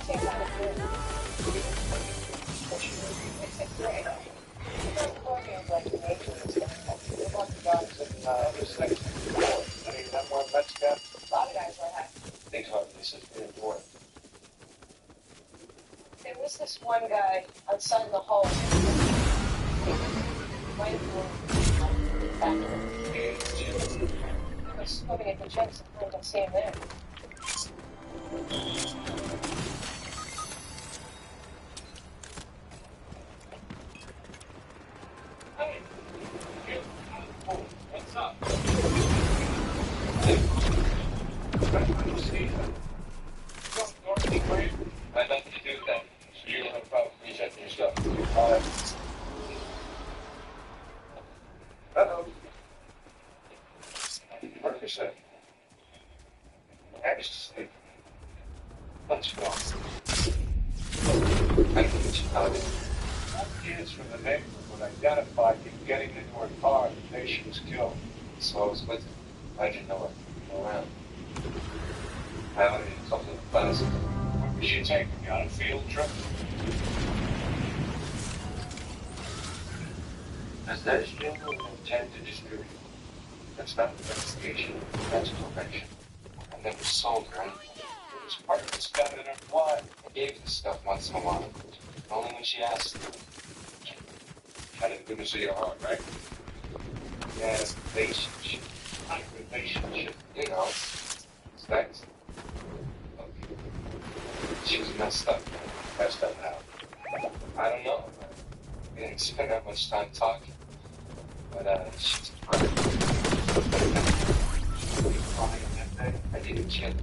same kind of thing. It's great. Californians like nature and stuff. They want the guys in this section before. I mean, that one Mets guy. A lot of guys were happy. They thought this is very important. There was this one guy outside the hall. Might have been I was swimming at the jets and I didn't see him there. Hey, what's up? I'd like to do that, so you don't have a problem resetting your stuff. Uh-oh. 100%. Ecstasy. Let's go. I can get you out of it. Kids from the neighborhood identified you getting into her car the day she was killed. So I was with her. How'd you know her? Go around. How did it come to the class? Where was she taking you on a field trip? Possession with intent to distribute. That's not investigation. That's prevention. I never sold her anything. It was part of the stuff in her blood. I gave her the stuff once in a while. Only when she asked. Had the goodness of your heart, right? Yeah, relationship. Not relationship. You know. Sex. Okay. She was messed up. Messed up how? I don't know. We didn't spend that much time talking. But, she's crying. Crying that day. I didn't kill her.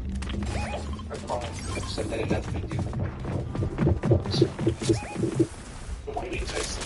Her crying said that it had nothing to do with it. What do you taste?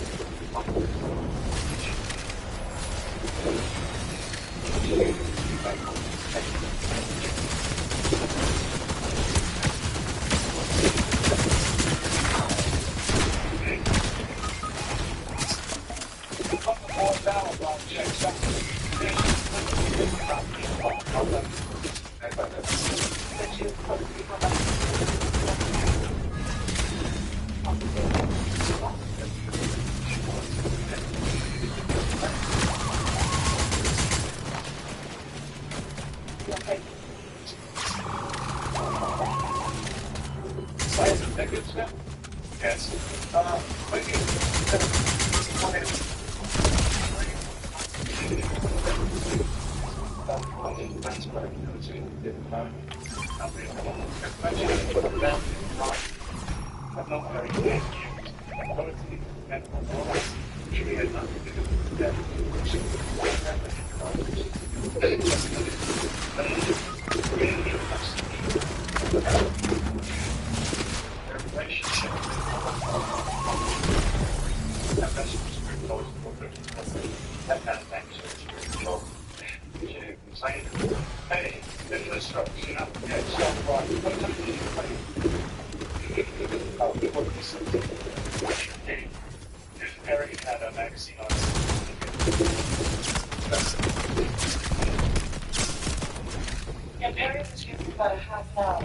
Yeah, Barry was here for about a half an hour.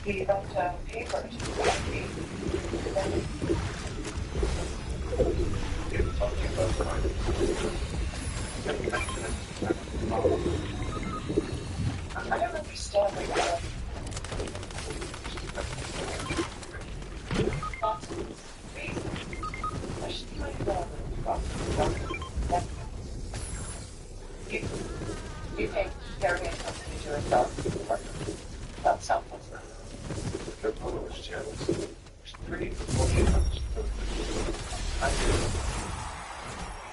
He got papers. I don't understand what you're you think Barry had something to do with that something? Your brother was jealous. He's pretty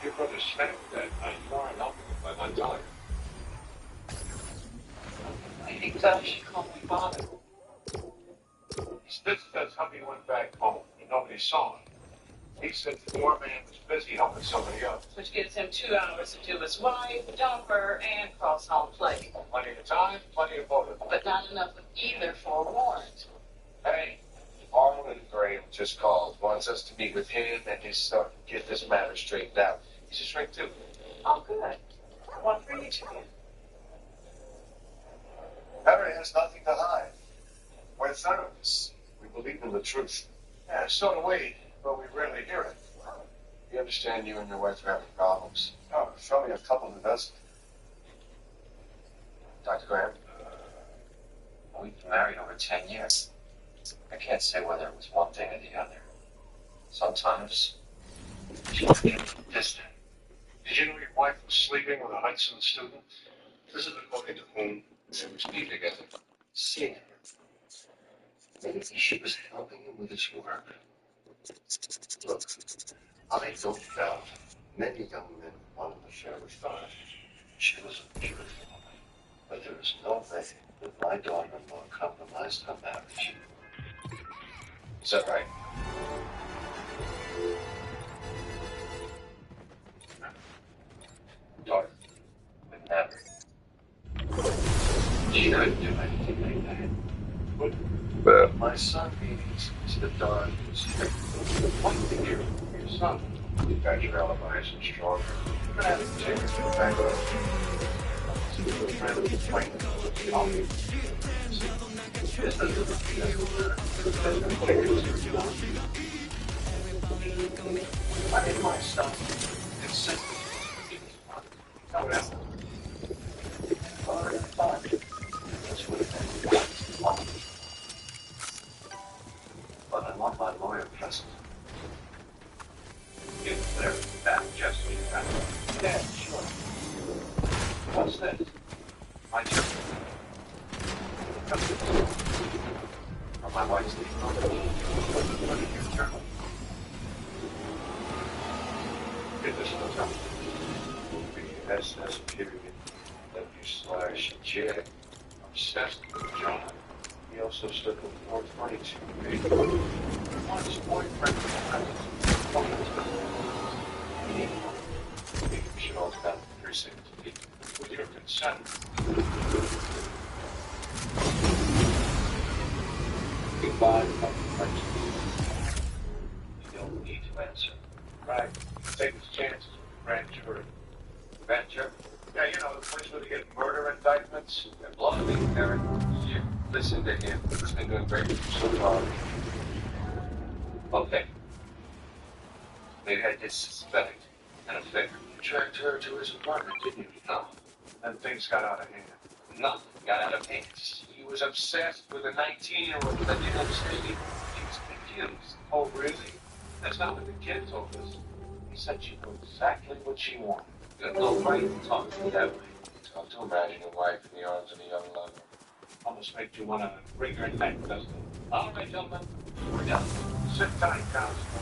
Your brother snapped that. You aren't helping him by not telling him. I think she called me father. This says hubby went back home and nobody saw him. He said the doorman was busy helping somebody else. Which gives him 2 hours to do his wife, dump her, and cross home plate. Plenty of time, plenty of motive. But not enough of either for a warrant. Hey, Arlen Graham just called. Wants us to meet with him and his son. Get this matter straightened out. He's a shrink too. Oh, good. One for each of you. Harry has nothing to hide. We're therapists. We believe believe in the truth. Yeah, so do we, but we rarely hear it. We understand you and your wife are having problems. Oh, show me a couple who does. Dr. Graham? We've been married over 10 years. I can't say whether it was one thing or the other. Sometimes she's distant. Did you know your wife was sleeping with a Hudson student? This is according to whom they were speaking together. Seeing her. Maybe she was helping him with his work. Look, I don't doubt many young men wanted to share with her. She was a beautiful woman. But there is no way that my daughter-in-law compromised her marriage. Is that right? Daughter, would never. She couldn't do anything like that. But my son needs to the daughter who's here. What did you do? Your son. You've got your alibis and stronger. You're going to have to take her back. You're trying to fight I mean, my son consistent. No, that's but I want my lawyer present. Get there, back, just so you can. Yeah, sure. What's this? My job. From my wife's legal. Journal. Get this one. SS period W/J. Obsessed with John. He also stood for 422. One's boyfriend We should all come to precinct with your consent. Goodbye, friends. You don't need to answer. Right. Take his chances with the grand jury. Grand jury? Yeah, you know, the place where they get murder indictments. They're blowing me, Eric. You listen to him. He's been doing great so far. Okay. Maybe I did suspect an affair. You tracked her to his apartment, didn't you? No. And things got out of hand. Nothing got out of hand. He was obsessed with a 19-year-old that didn't understand. He was confused. Oh, really? That's not what the kid told us. He said she knew exactly what she wanted. You have no right to talk to me that way. Tough to imagine your wife in the arms of a young lover. Almost makes you want to wring her neck, doesn't it? All right, gentlemen. We're done. Sit tight, Constable.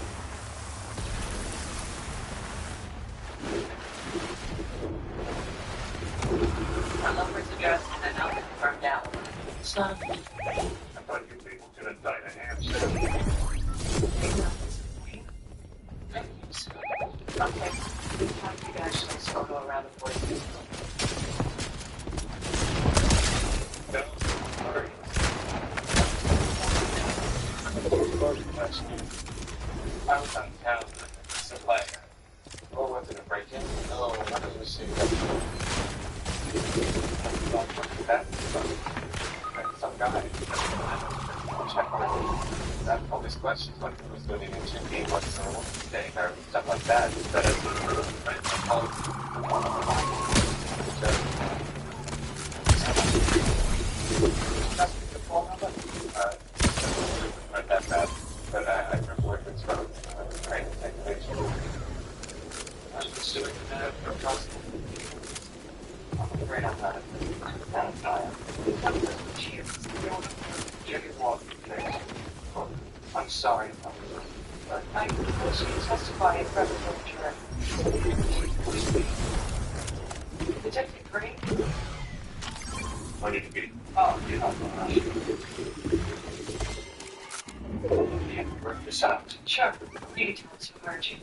Our number's addressed and now confirmed out. It's not a I thought you people could indict a hamster. Okay. How do you guys just go around the voices? No, sorry. I was on town with a supplier. Oh, went to the break-in? No, not in the city. Some guy. Check that all these questions like who's doing it to me, what's thing or stuff like that. Instead of the phone number? Not that bad. But I remember where it's from. Trying to take pictures. I was pursuing that for constable. I'm afraid I'm not a time. Cheers. Jimmy Walker, please. I'm sorry. But I propose you testify in front of the jury. Detective Green? I need to be. Oh, Can we work this out? sure. You can tell us who hurt you.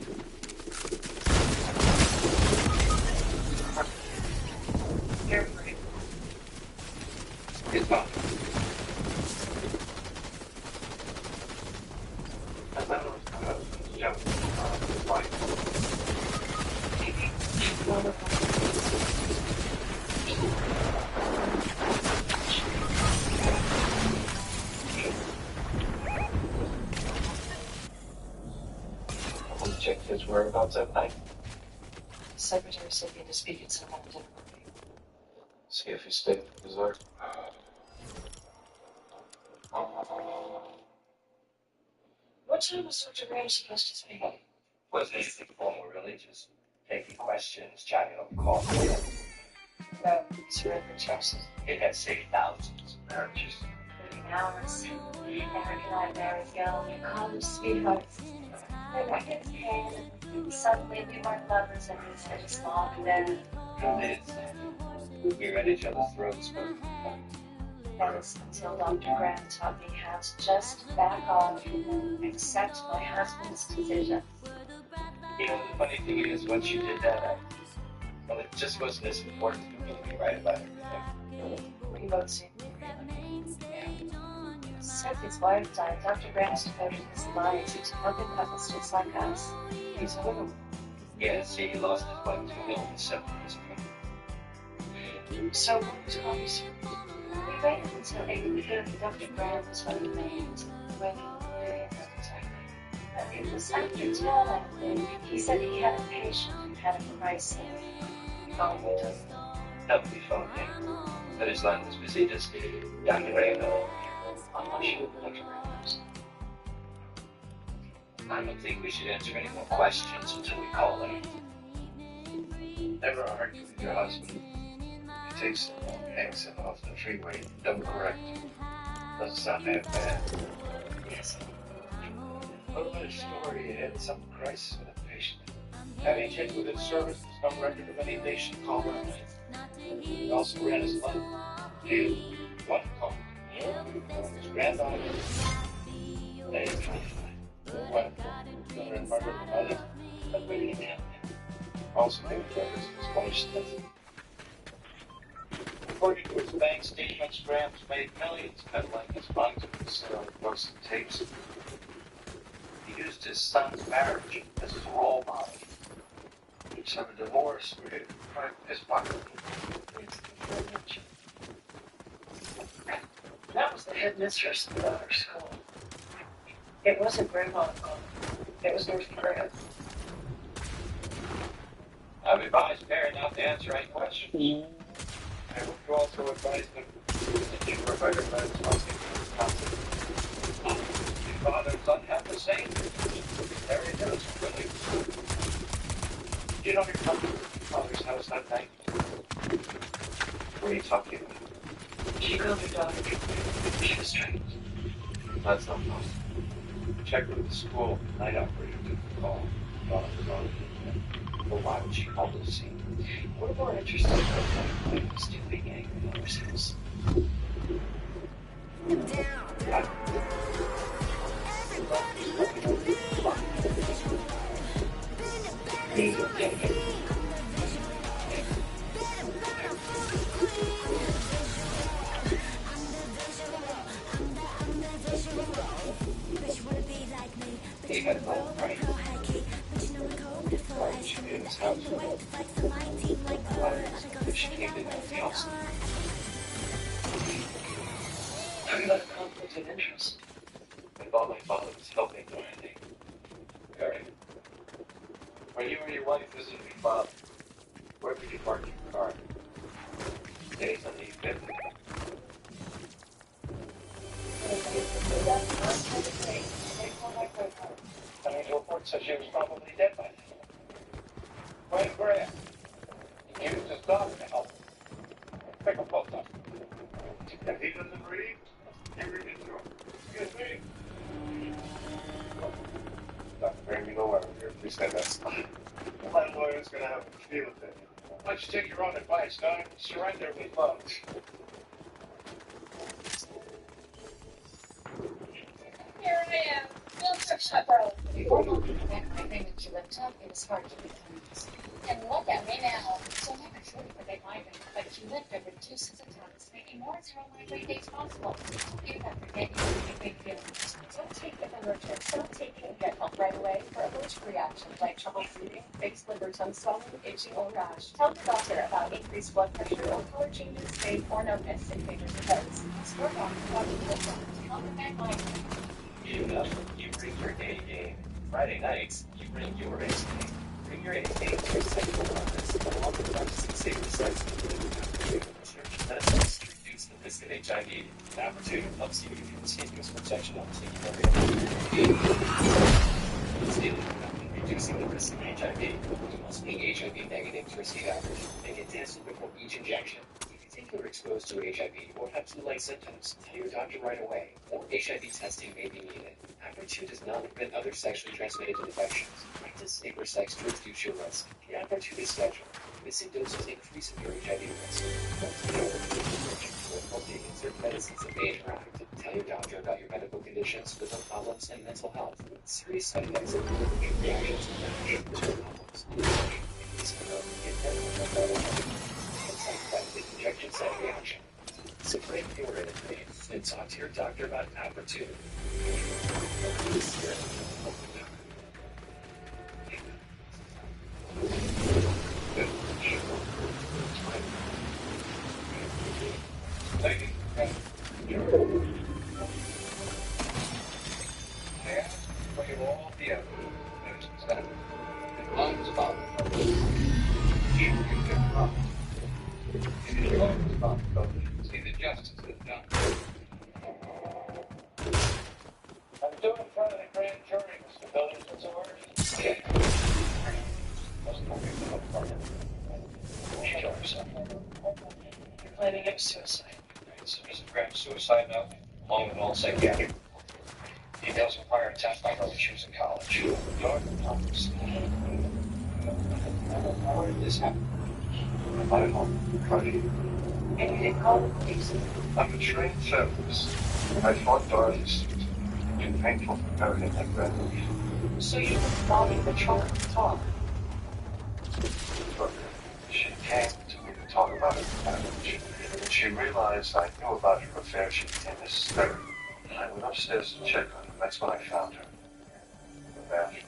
You're free. Goodbye. I thought it was young. White. Whereabouts at night? The secretary said he had to speak at someone at dinner party. See if he stayed for dessert. What time was Dr. Graham supposed to speak? Wasn't anything formal, really. Just taking questions, chatting over coffee. About surrender choices. It had saved thousands of marriages. 30 hours. Eric and I married young and college sweethearts. My records came, and suddenly we weren't lovers and instead just mom and dad. Truth is, we were at each other's throats, but That was until Dr. Graham taught me how to just back off and accept my husband's decision. you know, the funny thing is, once you did that, well, it just wasn't as important to me to be right about everything. We both seemed to Since his wife died, Dr. Graham's devoted his life to helping couples just like us. He's a widower. Yeah, see, he lost his wife to illness 7 years ago. So what was obvious? We waited until 8:30. Dr. Graham was running late. But it was after 10, I think. He said he had a patient who had a crisis. He phoned me. Nobody phoned him. But his line was busy just documenting the whole. I'm not sure what Dr. Graham knows. I don't think we should answer any more questions until we call him. Never argue with your husband. He takes him home, hangs him off the freeway. Don't correct him. Doesn't sound that bad. Yes. What about a story? He had some crisis with a patient. Having checked with his service, there's no record of any patient call or anything. He also ran his line. Dude, One call. His granddaughter. they didn't find What? Mother and murder of the mother. but we didn't have him. Also, they were his wife's death. According to his bank statements, Graham's made millions peddling his funds with the sale of books and tapes. He used his son's marriage as his role model. So the divorce would hurt his pocket. That was the headmistress of the other school. It wasn't Grandma. It was Nurse Graham. I've advised Mary not to answer any questions. I hope you also advise them that you were better than something responsible. Your father and son have the same. Mary does, really. You know you're coming to your father's house that night? What are you talking about? She called her daughter. She was strange. That's not possible. Check with the school. Night operator took the call. Thought it was on. Well, why would she call the scene? We're more interested in what he was doing at your mother's house. He had a lot right. Why would she be in his house? If she came to the house. Talking about a conflict of interest. I thought my father was helping Dorothy. Mary, when you and your wife visited your father, where did you park your car? Days on the fifth. I mean, the report says she was probably dead by then. Where's Graham? He used his daughter to help him. Pick them both up. If he doesn't read, you read it to him. Excuse me. Dr. Graham, you know why we're here. Please say that's not. My lawyer's gonna have to deal with it. Why don't you take your own advice, Don? Surrender with love. Here I am. Field trip chaperone. Before looking back my payment to the top, it was hard to be honest. And look at me now. So never truly forget my bank, but you lived over 2 sets of times, making more zero lightweight days possible. You have forget you make big feelings. Don't take the emergence. Don't take it and get help right away for allergic reactions like trouble breathing, face liver, tongue swelling, itching, or rash. Tell your doctor about increased blood pressure or color changes, pain, or numbness in fingers and toes. Score doctor, Dr. Wilson, to help with that migraine. You know, you bring your A game. Friday nights, you bring your A. Bring your A to your sexual wellness, along with practicing safer sex, research that attempts to reduce the risk of HIV. The opportunity helps you with continuous protection on taking reducing the risk of HIV. You must be HIV negative to receive Aperture and get tested before each injection. If you think you're exposed to HIV or have flu-like symptoms, tell your doctor right away. More HIV testing may be needed. Aperture does not prevent other sexually transmitted infections. Practice safer sex to reduce your risk. The Aperture is scheduled. Missing doses increase your HIV risk. While taking certain medicines that may interact. Tell your doctor about your medical conditions, liver problems, and mental health. Serious side effects include allergic reactions and rash, problems. Injection site reaction. So if you're in pain, then talk to your doctor about Aperture. Lady, look at all the evidence that is presented. And lies about keep you from it is your responsibility to see that justice is done. I'm doing in front of the grand jury, Mr. Buildings and Swords. Okay. Wasn't looking for the part. She killed herself. You're planning it was suicide. So there's a grand suicide note, along with an old psychiatric. Details of prior attempts by her when she was in college. How did this happen? I don't know. Tragedy. And you didn't call the police? I'm a trained therapist. I fought Dorothy's. It's painful for everything like that. So you were following the chart talk? But she came to me to talk about it. She realized I knew about her affair. She became hysterical. I went upstairs to check on her. That's when I found her. In the bathroom.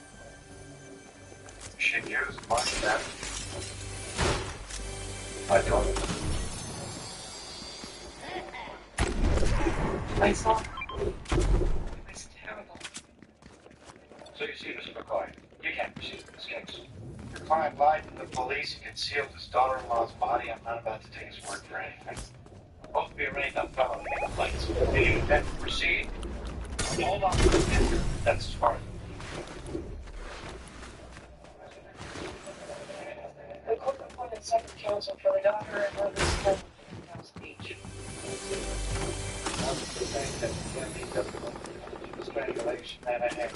She used my dad. I told her. I saw her. It was terrible. So you see, Mr. McCoy, you can't proceed with this case. Your client lied to the police. He concealed his daughter-in-law's body. I'm not about to take his word for anything. Both to be arraigned on felony complaints. Do you intend to proceed? Hold on. That's as far as. The court appointed second counsel for the daughter and mother's home in House Beach. Strangulation that I had.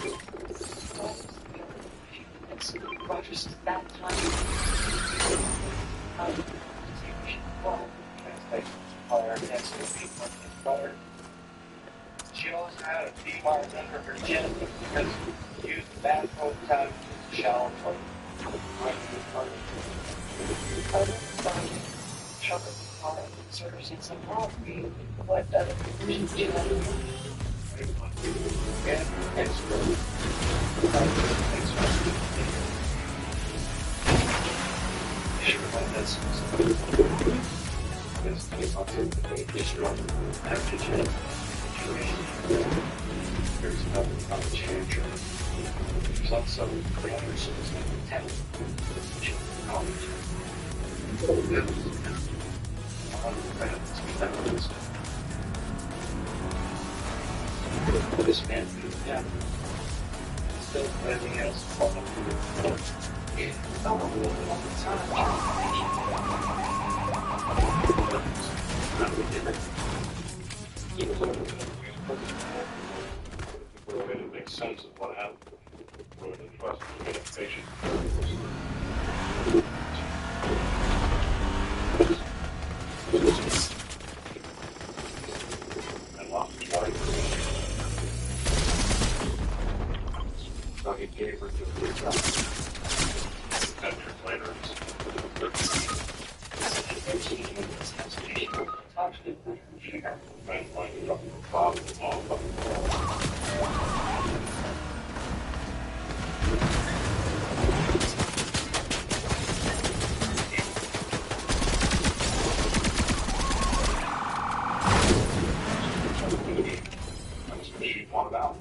It's Rogers that time. Translation fire next to people in fire. She also had a bee mark under her chin because she used the bathrobe time to shower for Chocolate car serves in some property. What other conclusions do you have? Yeah, extra. Sure, that's this case on the issue of antigen. There's nothing on the change. There's also creators of talent. This man, yeah. Still everything else falling through the floor. It's all the time. Not we did it. We're going to make sense of what happened. We're going to trust the communication. And lost the life. So he gave her to the job. 10 years later, she wanted out.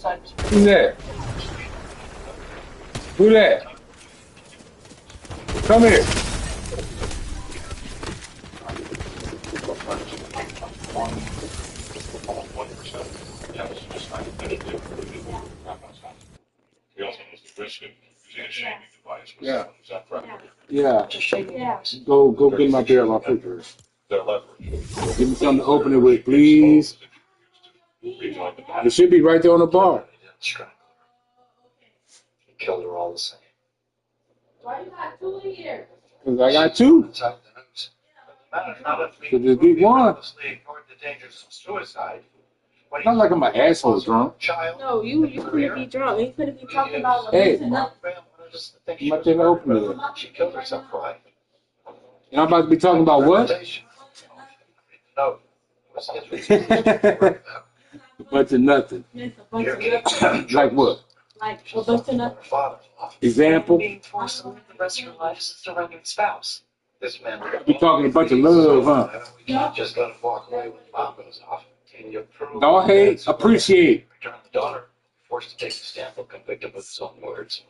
Who's that? Who that? Come here. He also knows the risk of using a shaming device. Yeah. Is that correct? Yeah. Yeah. Go get my beer off refrigerator. Their leverage. Give me something to open it with, please. It should be right there on the bar. He killed her all the same. Why you got two in here? Cause I got two. Inside the news. So just get one. Ignored the dangers of suicide. When Not like I'm an asshole drunk. child. No, you couldn't be drunk. You couldn't be talking about Hey. releasing up. I'm not gonna open it. She killed herself, why? And I'm about to be talking about what? No. It was his A bunch of nothing. It's a bunch of nothing. Like what? Like a bunch of nothing. father. Example? Being forced to live the rest of her life as a surrendering spouse. This man. You talking a bunch of love, huh? We can't just let him walk away when the bomb goes off. Can you prove? Don't hate, appreciate. Return the daughter. Forced to take the stand, will convict him with his own words.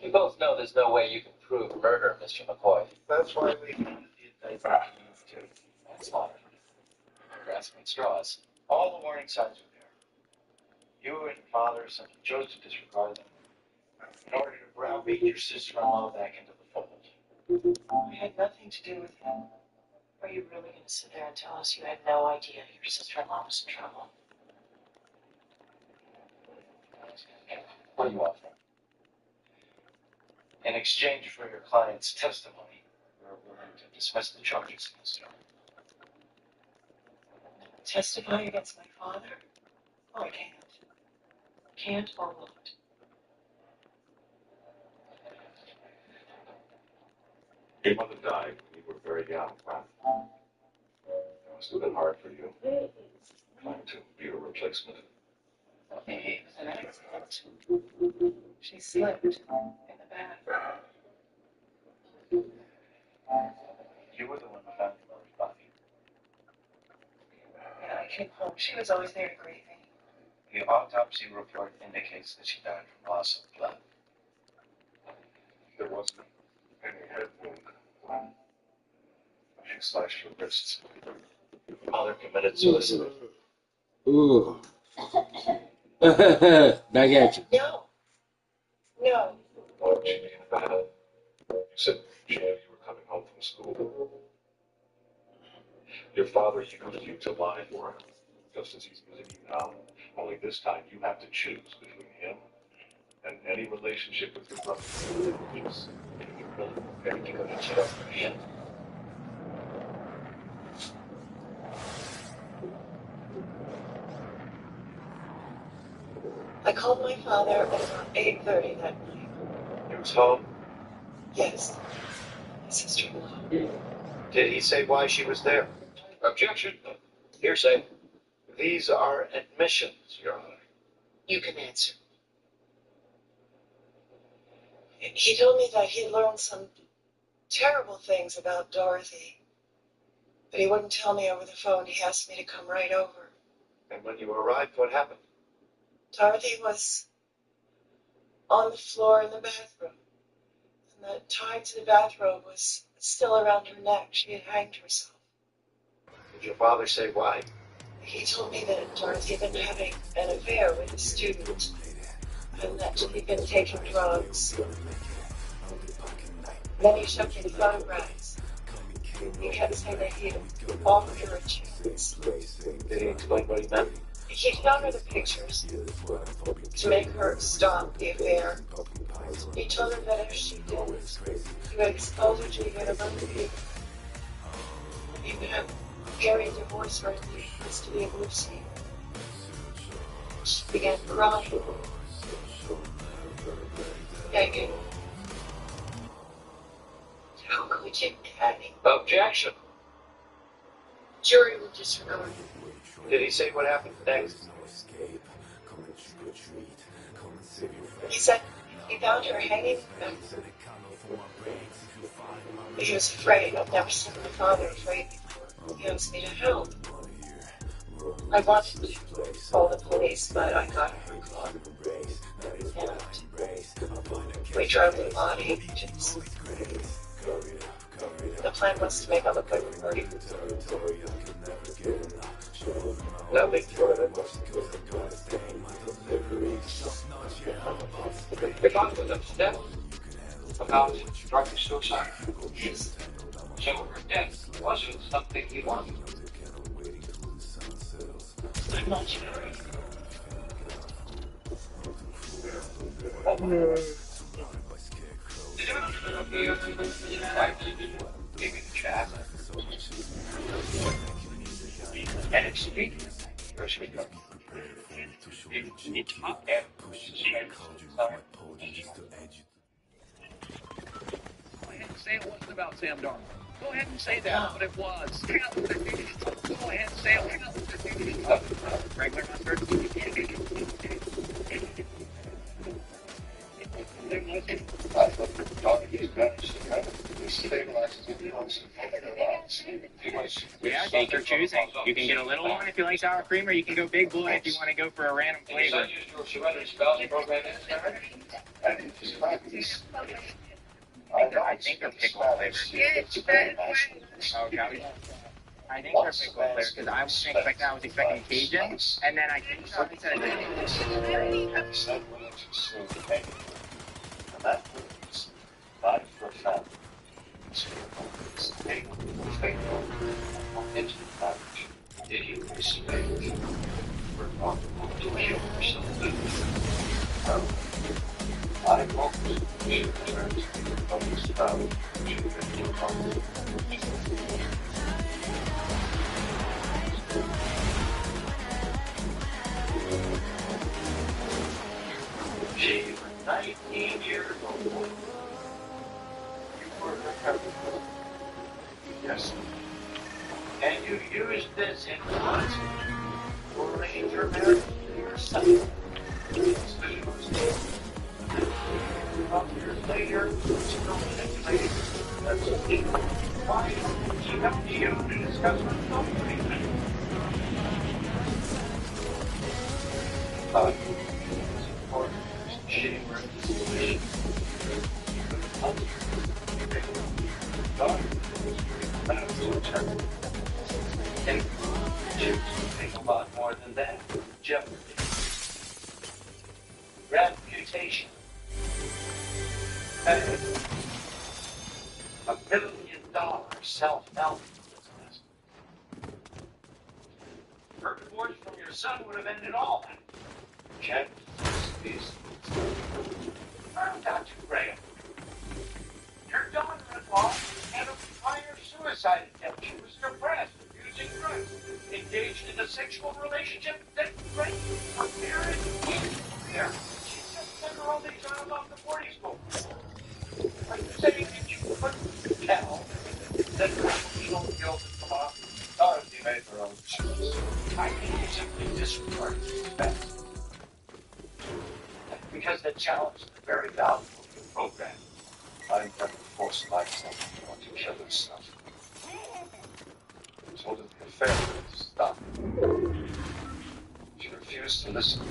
You both know there's no way you can prove murder, Mr. McCoy. That's why we needed the indictment to Manslaughter. Grasping straws. all the warning signs were there. You and your father simply chose to disregard them in order to browbeat your sister-in-law back into the fold. I had nothing to do with it. Are you really going to sit there and tell us you had no idea your sister-in-law was in trouble? What are you offering? In exchange for your client's testimony, we're willing to dismiss the charges against her. Testify against my father? Oh, I can't. Can't or won't. Your mother died when you were very young, right? It must have been hard for you trying to be a replacement. It was an accident. She slipped in the bath. You were the one who found your mother's body. Yeah, I came home. She was always there to greet me. The autopsy report indicates that she died from loss of blood. There wasn't any head wound. She slashed her wrists. Your mother committed suicide. Ooh. Back at you. No. No. Why would she be in bed? You said she knew you were coming home from school. Your father used you to lie for him, just as he's using you now. Only this time you have to choose between him and any relationship with your brother. Just, You're really prepared to go to jail for him. I called my father at around 8:30 that night. He was home. Yes. My sister-in-law. Did he say why she was there? Objection. Hearsay. These are admissions, Your Honor. You can answer. He told me that he learned some terrible things about Dorothy, but he wouldn't tell me over the phone. He asked me to come right over. And when you arrived, what happened? Dorothy was on the floor in the bathroom, and the tie to the bathrobe was still around her neck. She had hanged herself. Did your father say why? He told me that Dorothy had been having an affair with a student, and that she'd been taking drugs. Then he showed me the photographs. He kept saying that he'd offered her a chance. Did he explain what he meant? He'd shown her the pictures to make her stop the affair. He told her that if she didn't, he would expose her to university. He would have Gary divorce her and leave custody of Lucy. She began crying, begging. How could you, Daddy? Objection. Jury would disregard. Did he say what happened next? He said he found her hanging in the bathroom. He was afraid. I've never seen my father afraid before. He wants me to help. I wanted to call the police, but I got a group call. And we drove the body. The plan was to make it look like a party. No big deal. If I was upset about driving suicide, so her death wasn't something he wanted. I'm not sure. Maybe the chat. And it's speaking. First we go. It's hot air. Go ahead and say it wasn't about Sam Darnold. Go ahead and say that, but it was. Go ahead and say it was. Regular mustard. Yeah, take your choosing. You can get a little one if you like sour cream, or you can go big boy if you want to go for a random flavor. I think they're pickle flavored. Oh, Callie? I think they're pickle flavored because I wasn't expecting. I was expecting Cajun, and then I think I said She was 19 years old. You were her. Yes. And you used this in what? To arrange your marriage to your son. Years later, still manipulated. Why did she come to you to discuss her company? She and take a lot more than that. Jeopardy. Reputation. $1 billion self-help business. Her divorce from your son would have ended all that. Check these. Dr. Graham. Your daughter-in-law had a prior suicide attempt. She was depressed, abusing drugs, engaged in a sexual relationship that threatened her marriage and career. She just sent her only child off to boarding school. Are you saying that you couldn't tell that emotional guilt had come off? Dorothy made her own choice. I think you simply disregard these facts. Because they challenge the very value of your program. I never forced myself to want to kill herself. I told her the affair would stop. She refused to listen.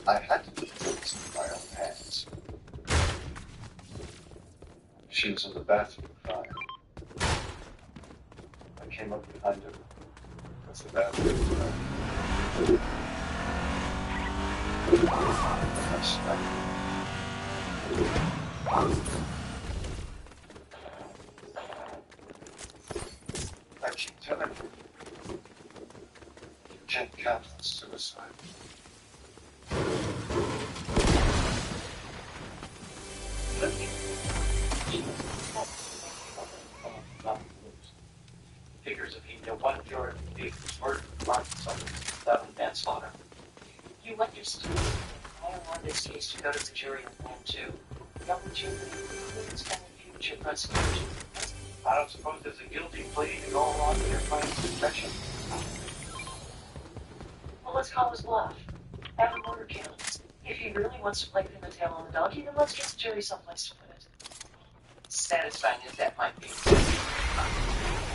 I had to do things with my own hands. She was in the bathroom crying. I came up behind her with the bathroom crying. I smacked her. I keep telling you, you can't count on suicide. Figures if he knew one jury would be murder, without manslaughter. You understand. I don't want this case to go to the jury on that too. The opportunity includes any future prosecution. I don't suppose there's a guilty plea to go along with your client's confession. Well, let's call his bluff. Have a murder count. If he really wants to play pin the tail on the donkey, then let's get the jury someplace to put it. satisfying as that might be.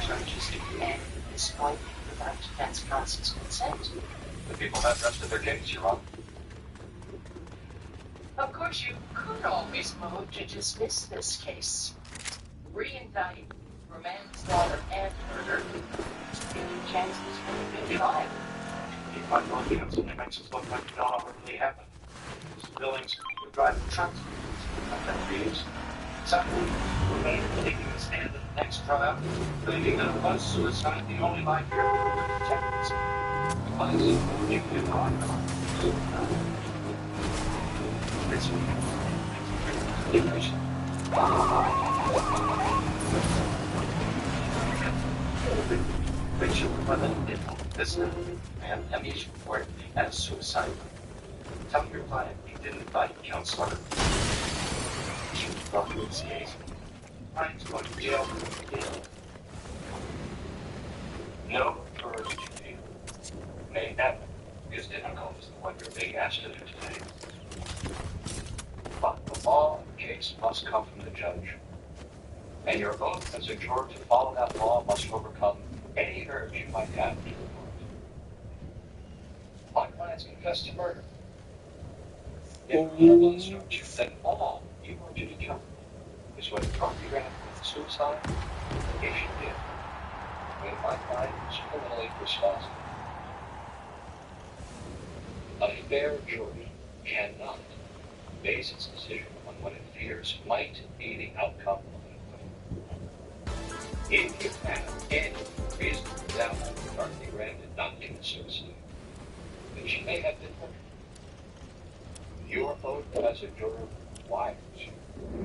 Searches to end at this point without defense counsel's consent. The people have rested their case, Your Honor. Of course, you could always move to dismiss this case. Re-indict for manslaughter and murder. Your chances for a good trial. If I'm lucky, it makes us look like we don't know what really happened. Mr. Billings would drive the trucks. Not that Reeves. Suddenly, remain taking a stand at the next trial, claiming that it was suicide, the only life here for the detectives. Why is it you can on? It's information. Rachel, whether did this and amnesia report as suicide. Tell your client you didn't invite a counselor. She was brought in this case. Client's going to jail for the deal. No first duty may happen is difficult as what you're being asked to do today. But the law of the case must come from the judge. And your oath as a juror to follow that law must overcome any urge you might have to report. My client's confessed to murder. If we will instruct you, then all you want to determine is whether Dorothy ran with suicide, if she did, when my client is criminally responsible. A fair jury cannot base its decision on what it fears might be the outcome of an acquittal. If you have any reasonable doubt that Dorothy Rand did not commit suicide, then she may have been murdered. Your oath as a juror requires you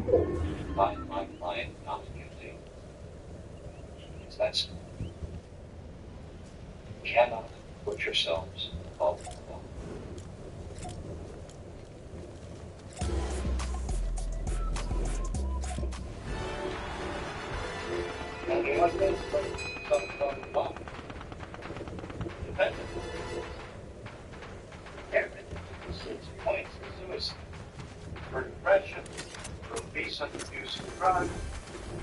to find my client not guilty. It's that simple. You cannot put yourselves above the law. And like this, some law. Defendant. Everything 6 points for suicide, for depression, for recent abuse of drugs,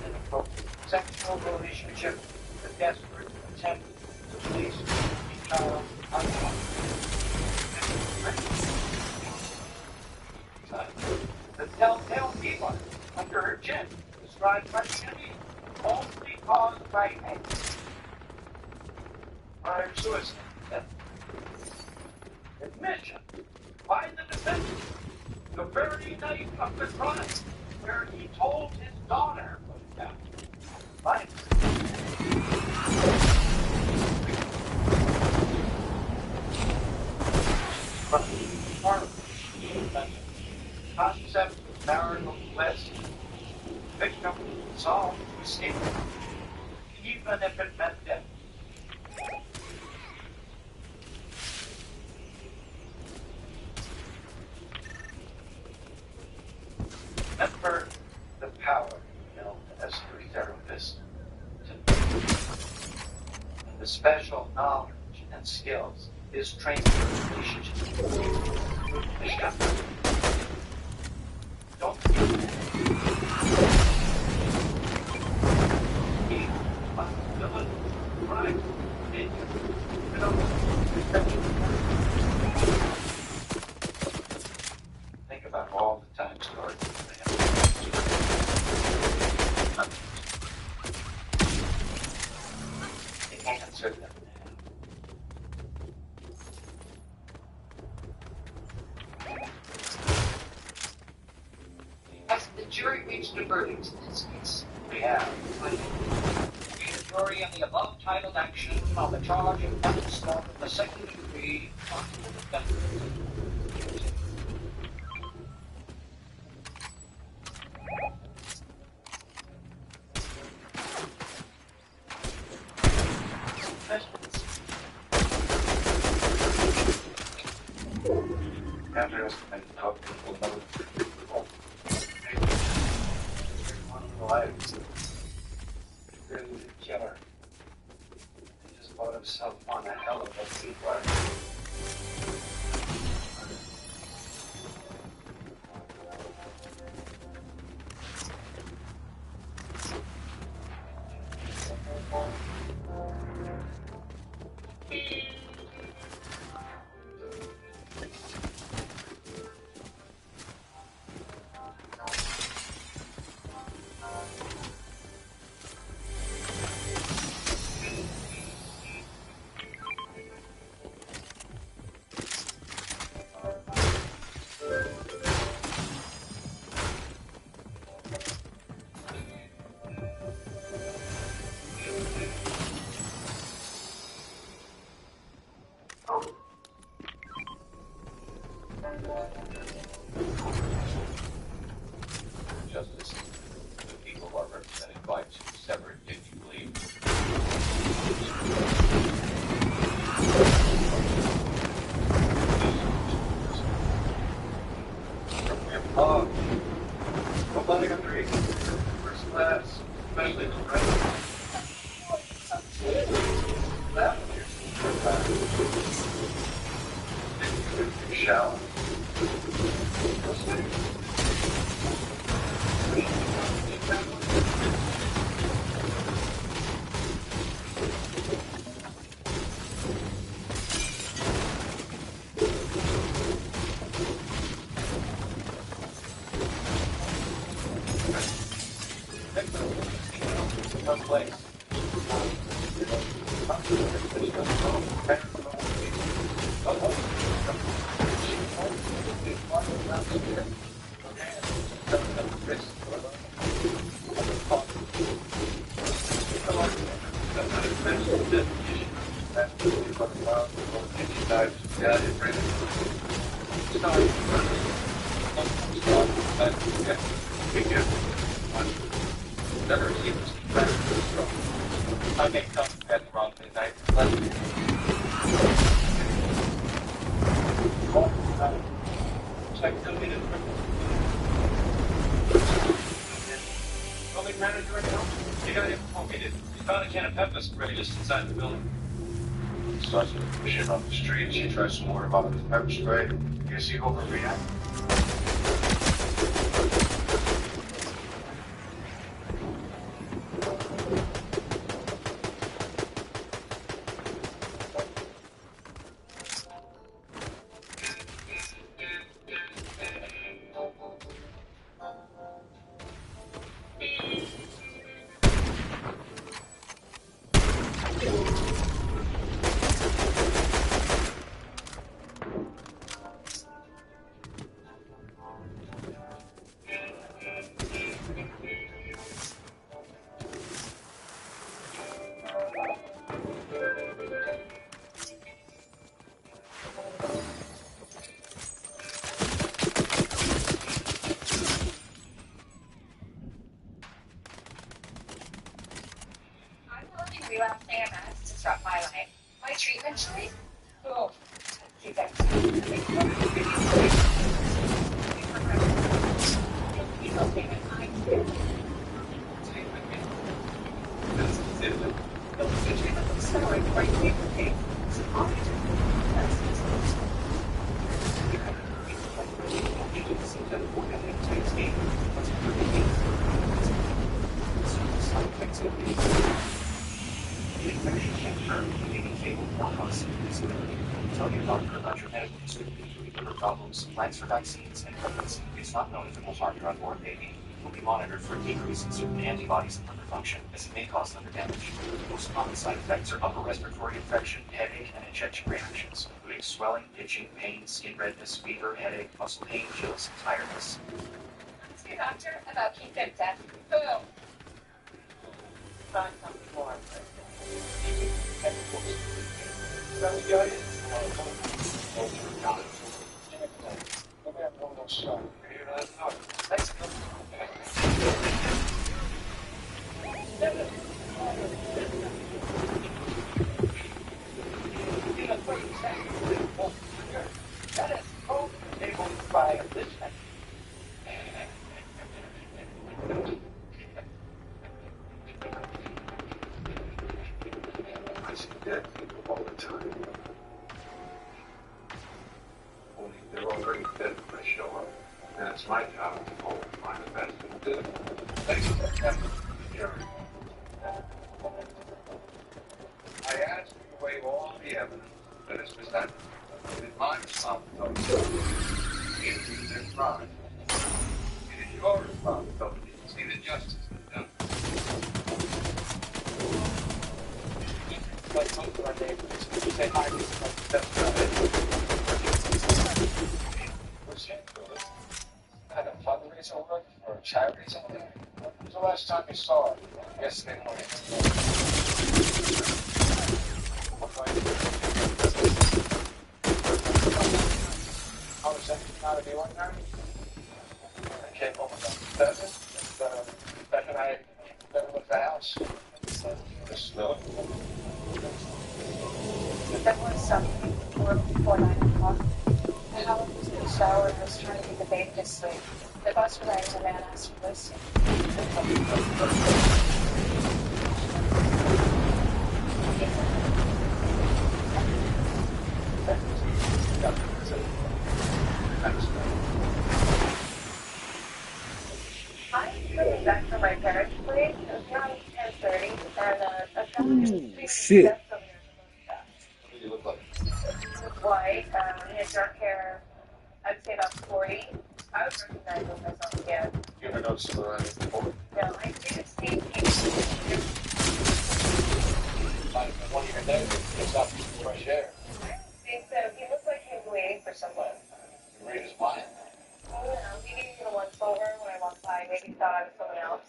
and for sexual relationship, the desperate attempt to place a child the telltale fever under her chin, described by Jenny, only caused by anger. Prior suicide. Admission by the defendant the very night of the crime, where he told his daughter what had happened. Right. Concept of marital bliss. Victim solved escape, even if it meant death. Remember the power known as your therapist. And the special knowledge and skills is trained in relationship. Don't responsibility, right? Think about all the times, Lord. Answer them. Has the jury reached a verdict in this case? We have. The jury in the above titled action on the charge of manslaughter in the second degree on the defendant. After us, I talk to people about one of the lives. Really the killer. He just bought himself on a hell of a seaplane. Justice, the people are represented by two separate, if you believe. Oh, nobody agrees. First class, especially the president. That one here's the shower. I may come at the wrong midnight. Building manager right now? You got him? Oh, we did. We found a can of pepper spray just inside the building. Starts to push it on the street. She tries some more about the pepper spray. Guess he overreacted. Relapse AMS disrupt my life. My treatment choice? Oh, keep that. Tell your doctor about your medical history, liver problems, plans for vaccines, and pregnancy. It's not known if it will harm your unborn baby. It will be monitored for a decrease in certain antibodies and liver function, as it may cause liver damage. Most common side effects are upper respiratory infection, headache, and injection reactions, including swelling, itching, pain, skin redness, fever, headache, muscle pain, chills, and tiredness. Ask your doctor about keep them death. Boom. Find something more. I see dead people all the time. Only they're already dead when I show up. And it's my job to go and find the best thing to do. Thanks for that, Jerry. I asked you to weigh all the evidence that is presented. It is my responsibility to interview their crime. It is your responsibility to see that justice is done. Like most of our neighbors, we say hi to them. That's not it. What's that? Kind of fundraiser work or charity something? When was the last time you saw it? Yesterday morning. What do I do? How is that? not a new one now. I came home about 7. Second I never left the house. The smell. There was something before 9 o'clock. Howard was in the shower and was trying to get the baby to sleep. The bus driver man asked for this. I'm coming back from my parents' place. It was around 10:30, and a fellow Shit. steps over there. What do you look like? White, he had dark hair, I'd say about 40. I would recognize him myself again. You ever noticed him around here before? No, I did see him. Might have been one of your neighbors. Gets out for some fresh air. I think so. He looked like he was waiting for someone. You read his mind. I don't know. He gave me the once over when I walked by. Maybe he thought I was someone else.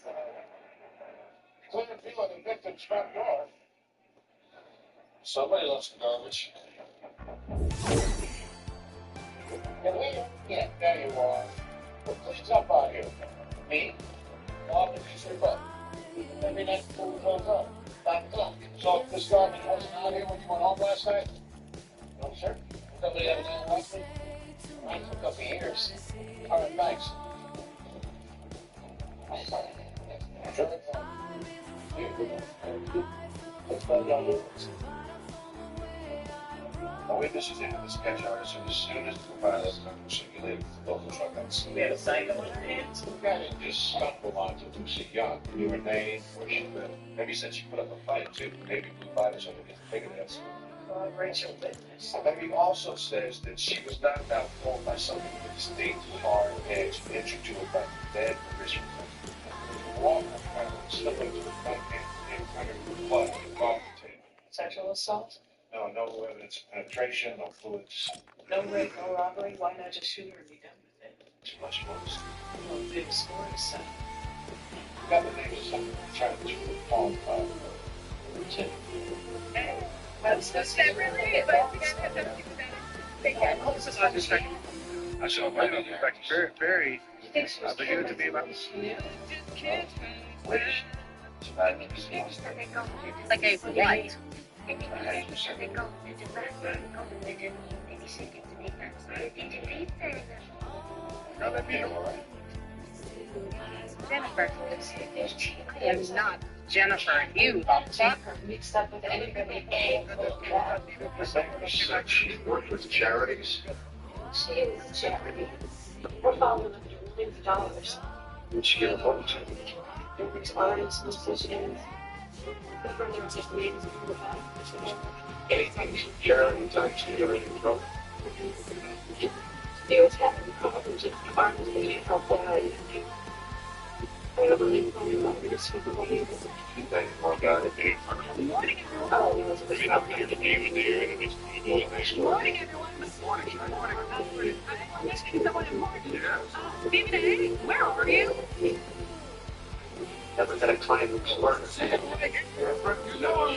Clear view of the victim's front door. Somebody left some garbage. And here? Yeah, there you are. What cleans up out here? Me? Bob, it's your butt. Every night before we close up. 5 o'clock. So if this garbage wasn't out here when you went home last night? No, sir. Nobody ever done last night? I took a couple of years. All right, thanks. Sure. Let's go down here. A witness is in the sketch artist, and as soon as the pilot simulated the local truck outside. We have a psycho in our hands. The guy didn't just stumble onto Lucy Young. Knew her name, where she lived. Maybe said she put up a fight too. Maybe Blue Fighters under the fingernails. Oh, Rachel witness. Maybe also says that she was knocked out cold by something with a distinct hard edge entry to her back dead or wrist. Walk around slipping to the front and covered with blood on the coffee table. Sexual assault? No evidence of penetration, no fluids. No rape, no robbery. Why not just shoot her and be done with it? Too much noise. Well, big score to set. Got the name of something trying to phone call. That's that really is. But we got to have to do that. This is not just like, I saw my own back very, You think she was beginning to be about this. Yeah. Like a what? Now that be all right. Jennifer. I am not Jennifer. You the fuck? Mixed up with anybody. She said she worked with charities. She is a charity. We're following up millions of dollars. Who'd she give a vote to? There's artists, musicians. The further names of the back. Anything charity types to get her in trouble. They was having problems with artists that can't help out. I don't believe in this people. You think more about it? Oh, it was a I mean, I'm here to be with you, and it's going next door. Morning, everyone. Morning. I'm missing someone important. Yeah. Stephen A., where are you? Never had a client who was learning. You know,